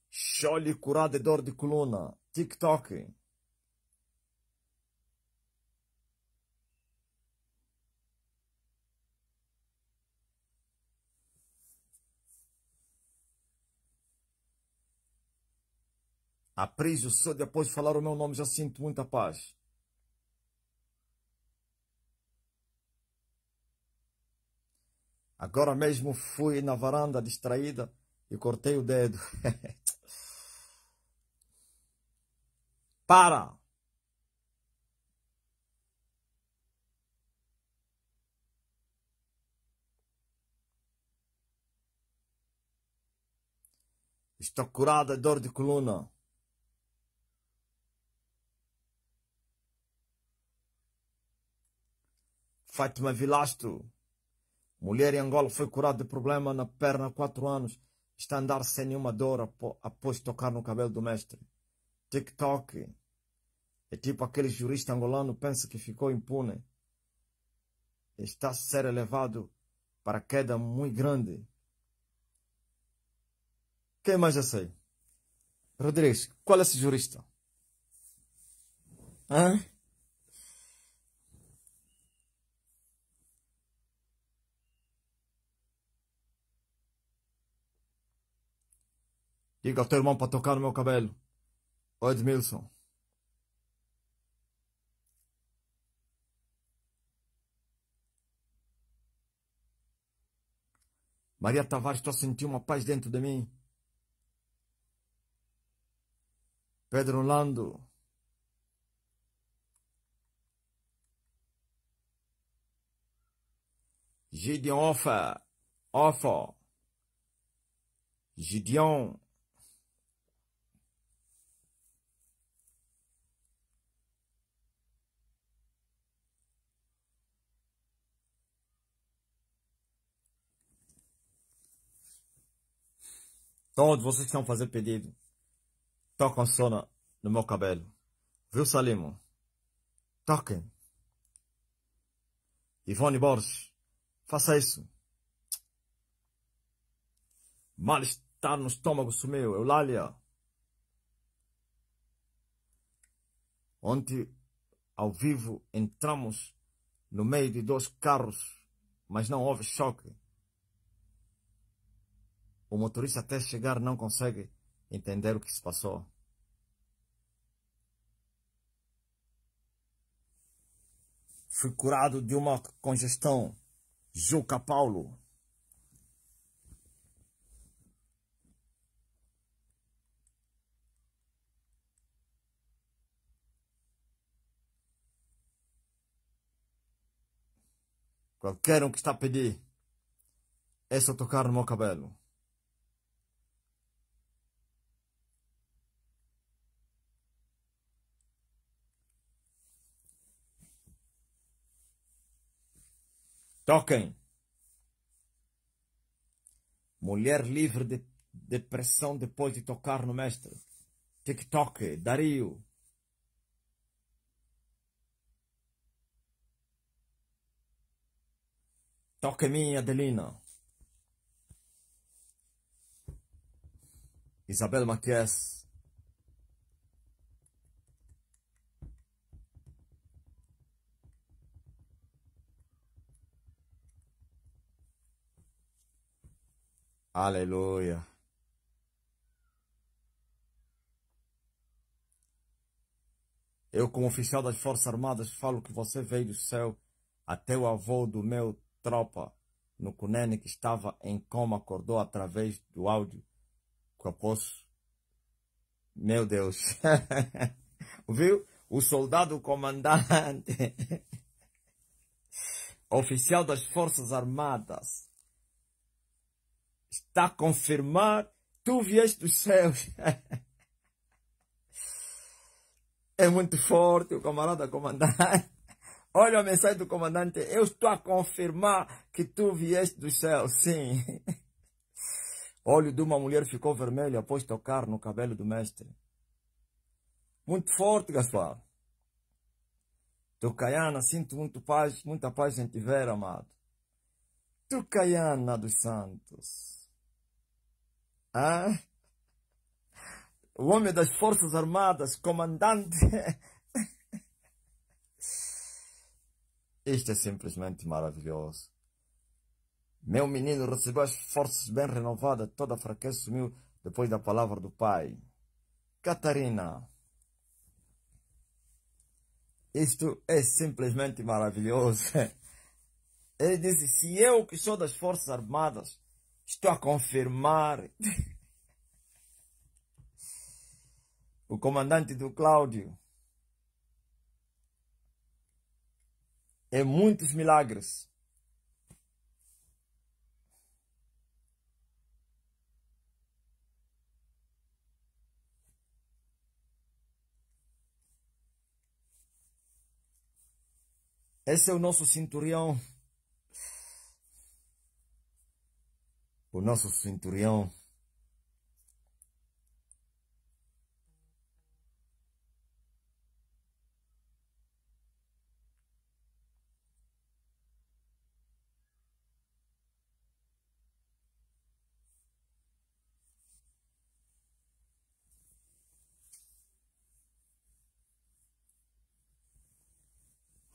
Chole curado de dor de coluna. TikTok. Aprígio, só depois de falar o meu nome já sinto muita paz. Agora mesmo fui na varanda distraída e cortei o dedo. Para! Estou curada de dor de coluna. Fátima Vilasto. Mulher em Angola foi curada de problema na perna há 4 anos. Está a andar sem nenhuma dor após tocar no cabelo do mestre. TikTok. É tipo aquele jurista angolano pensa que ficou impune. Está a ser elevado para queda muito grande. Quem mais já sei? Rodrigues, qual é esse jurista? Hã? Diga ao teu irmão para tocar no meu cabelo. Ô Edmilson. Maria Tavares, estou a sentir uma paz dentro de mim. Pedro Lando. Gideon Offa. Gideon. Todos vocês que estão a fazer pedido. Tocam só no meu cabelo. Viu, Salimo? Toquem. Ivone Borges. Faça isso. Mal-estar no estômago sumiu. Eulália. Ontem, ao vivo, entramos no meio de 2 carros, mas não houve choque. O motorista até chegar não consegue entender o que se passou. Fui curado de uma congestão. Juca Paulo. Qualquer um que está a pedir, é só tocar no meu cabelo. Toquem. Mulher livre de depressão depois de tocar no mestre. TikTok, Dario. Toque minha, Adelina. Isabel Matias. Aleluia. Eu, como oficial das Forças Armadas, falo que você veio do céu. Até o avô do meu tropa no Cunene, que estava em coma, acordou através do áudio que eu posso. Meu Deus. Viu? O soldado comandante, oficial das Forças Armadas, está a confirmar, tu vieste dos céus. É muito forte o camarada comandante. Olha a mensagem do comandante. Eu estou a confirmar que tu vieste dos céus. Sim. O olho de uma mulher ficou vermelho após tocar no cabelo do mestre. Muito forte, Gaspar. Tucaiana, sinto muita paz em te ver, amado. Tucaiana dos Santos. Ah? O homem das Forças Armadas, comandante. Isto é simplesmente maravilhoso. Meu menino recebeu as forças bem renovadas, toda a fraqueza sumiu depois da palavra do pai. Catarina. Isto é simplesmente maravilhoso. Ele disse, se eu que sou das Forças Armadas, estou a confirmar. O comandante do Cláudio. É muitos milagres. Esse é o nosso cinturão. O nosso cinturão.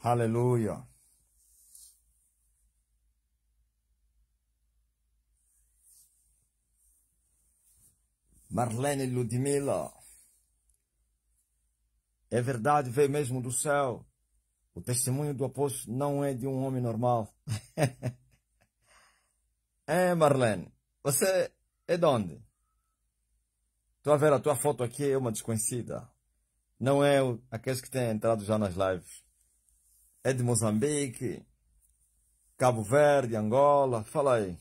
Aleluia. Marlene Ludmila. É verdade, veio mesmo do céu. O testemunho do apóstolo não é de um homem normal. É, Marlene, você é de onde? Estou a ver a tua foto aqui, é uma desconhecida. Não é aqueles que têm entrado já nas lives. É de Moçambique, Cabo Verde, Angola. Fala aí.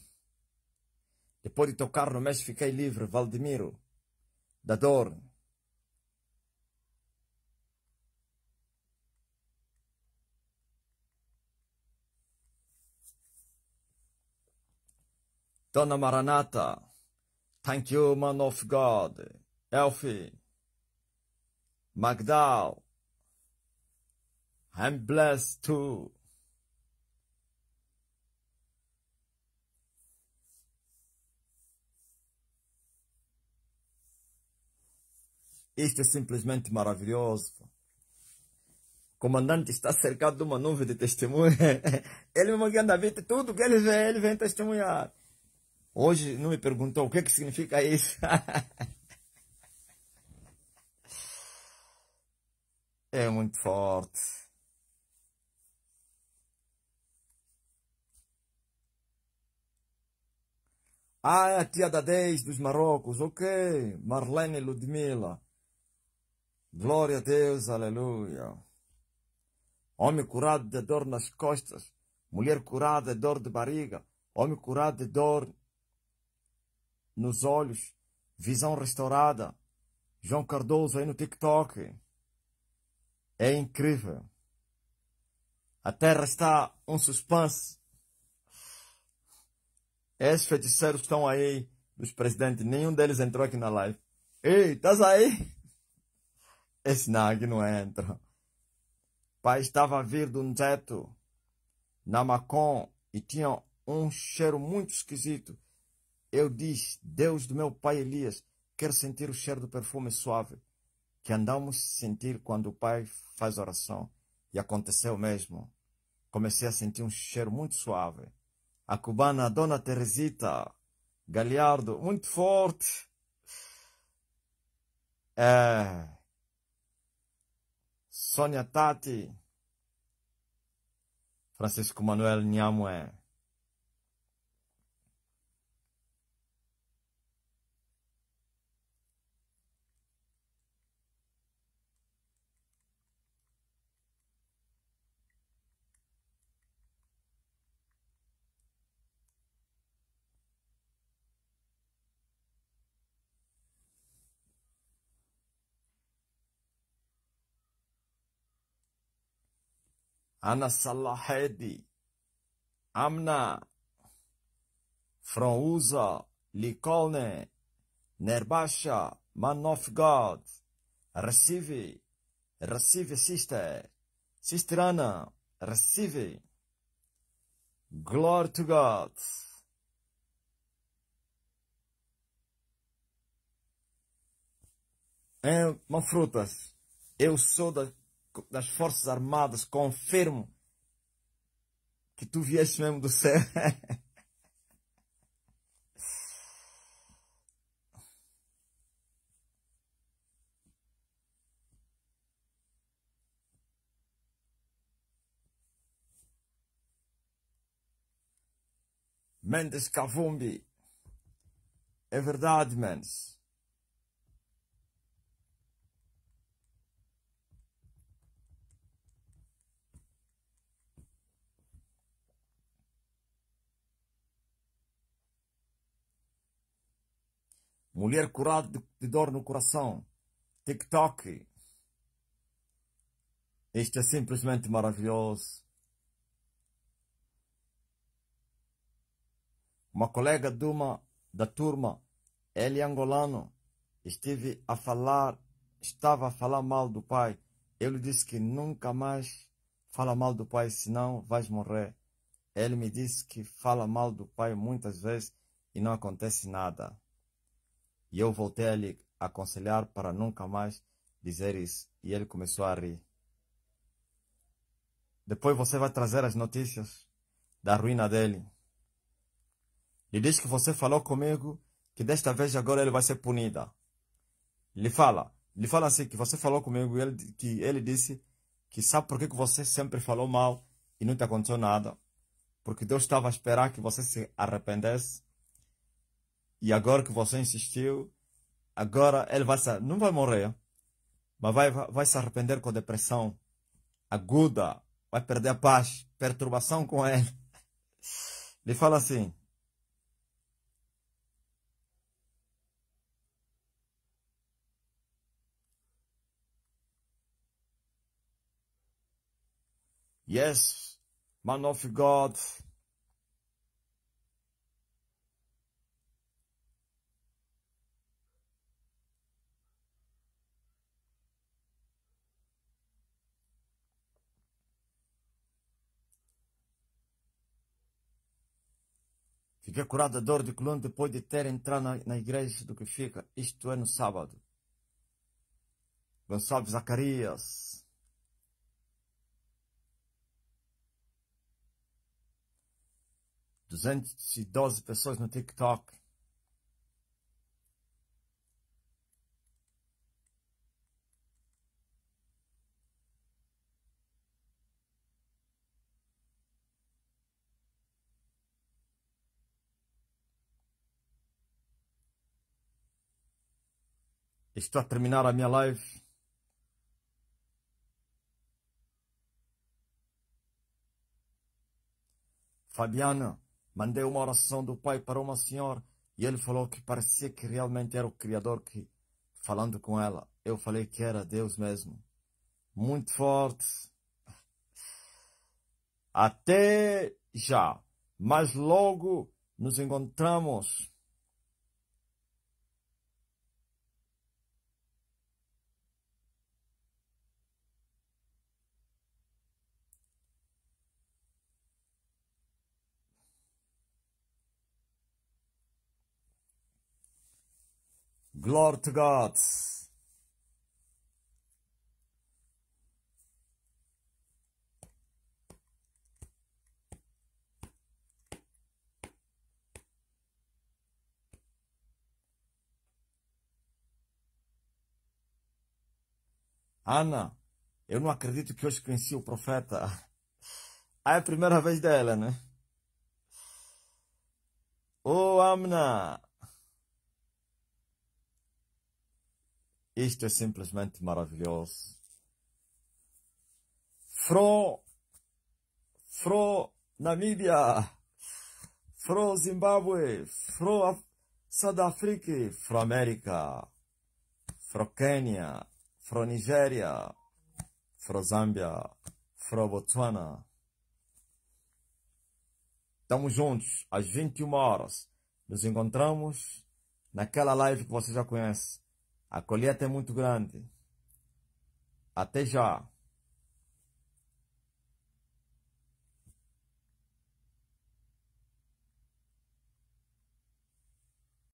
Depois de tocar no mês, fiquei livre. Valdemiro, da dor. Dona Maranata. Thank you, man of God. Elfie. Magdal. I'm blessed too. Isto é simplesmente maravilhoso. O comandante está cercado de uma nuvem de testemunha. Ele me anda a ver tudo que ele vem testemunhar. Hoje não me perguntou o que significa isso. É muito forte. Ah, é a tia da 10 dos Marrocos. Ok. Marlene Ludmila. Glória a Deus, aleluia. Homem curado de dor nas costas mulher curada de dor de barriga, homem curado de dor nos olhos, visão restaurada. João Cardoso aí no TikTok. É incrível. A terra está um suspense. Esses feiticeiros que estão aí, dos presidentes, nenhum deles entrou aqui na live. Ei, estás aí? Esse não, aqui não entra. Pai estava a vir de um teto na Macon e tinha um cheiro muito esquisito. Eu disse, Deus do meu pai Elias, quero sentir o cheiro do perfume suave que andamos a sentir quando o pai faz oração. E aconteceu mesmo. Comecei a sentir um cheiro muito suave. A cubana Dona Teresita Galiardo, muito forte. Sônia Tati. Francisco Manuel Nhamue. Ana Salahedi, Amna, Franza, Licolne, Nerbasha, Man of God, receive, sister, Sister Ana, receive, glory to God. Frutas, eu sou das Forças Armadas, confirmo que tu vieste mesmo do céu. Mendes Kavumbi. É verdade, Mendes. Mulher curada de dor no coração. TikTok. Isto é simplesmente maravilhoso. Uma colega da turma, ele angolano, estava a falar mal do pai. Eu lhe disse que nunca mais fala mal do pai, senão vais morrer. Ele me disse que fala mal do pai muitas vezes e não acontece nada. E eu voltei a lhe aconselhar para nunca mais dizer isso. E ele começou a rir. Depois você vai trazer as notícias da ruína dele. Ele diz que você falou comigo que desta vez agora ele vai ser punida. Ele fala assim que você falou comigo e que ele disse que sabe por que você sempre falou mal e não te aconteceu nada. Porque Deus estava a esperar que você se arrependesse. E agora que você insistiu, agora ele não vai morrer, mas vai se arrepender com depressão aguda, vai perder a paz, perturbação com ele. Ele fala assim: yes, man of God. Fiquei curado da dor de coluna depois de ter entrado na igreja do que fica. Isto é no sábado. Gonçalves Zacarias. $212 pessoas no TikTok. Estou a terminar a minha live. Fabiana, mandei uma oração do pai para uma senhora e ele falou que parecia que realmente era o Criador que falando com ela. Eu falei que era Deus mesmo. Muito forte. Até já. Mas logo nos encontramos. Glory to God. Ana, eu não acredito que hoje conheci o profeta. É a primeira vez dela, né? Oh, Amna! Isto é simplesmente maravilhoso. Fro Namíbia, Fro Zimbábue, South Africa, Fro América, Fro Quênia, Fro Nigéria, Fro Zâmbia, Fro Botswana. Estamos juntos às 21 horas. Nos encontramos naquela live que você já conhece. A colheita é muito grande. Até já.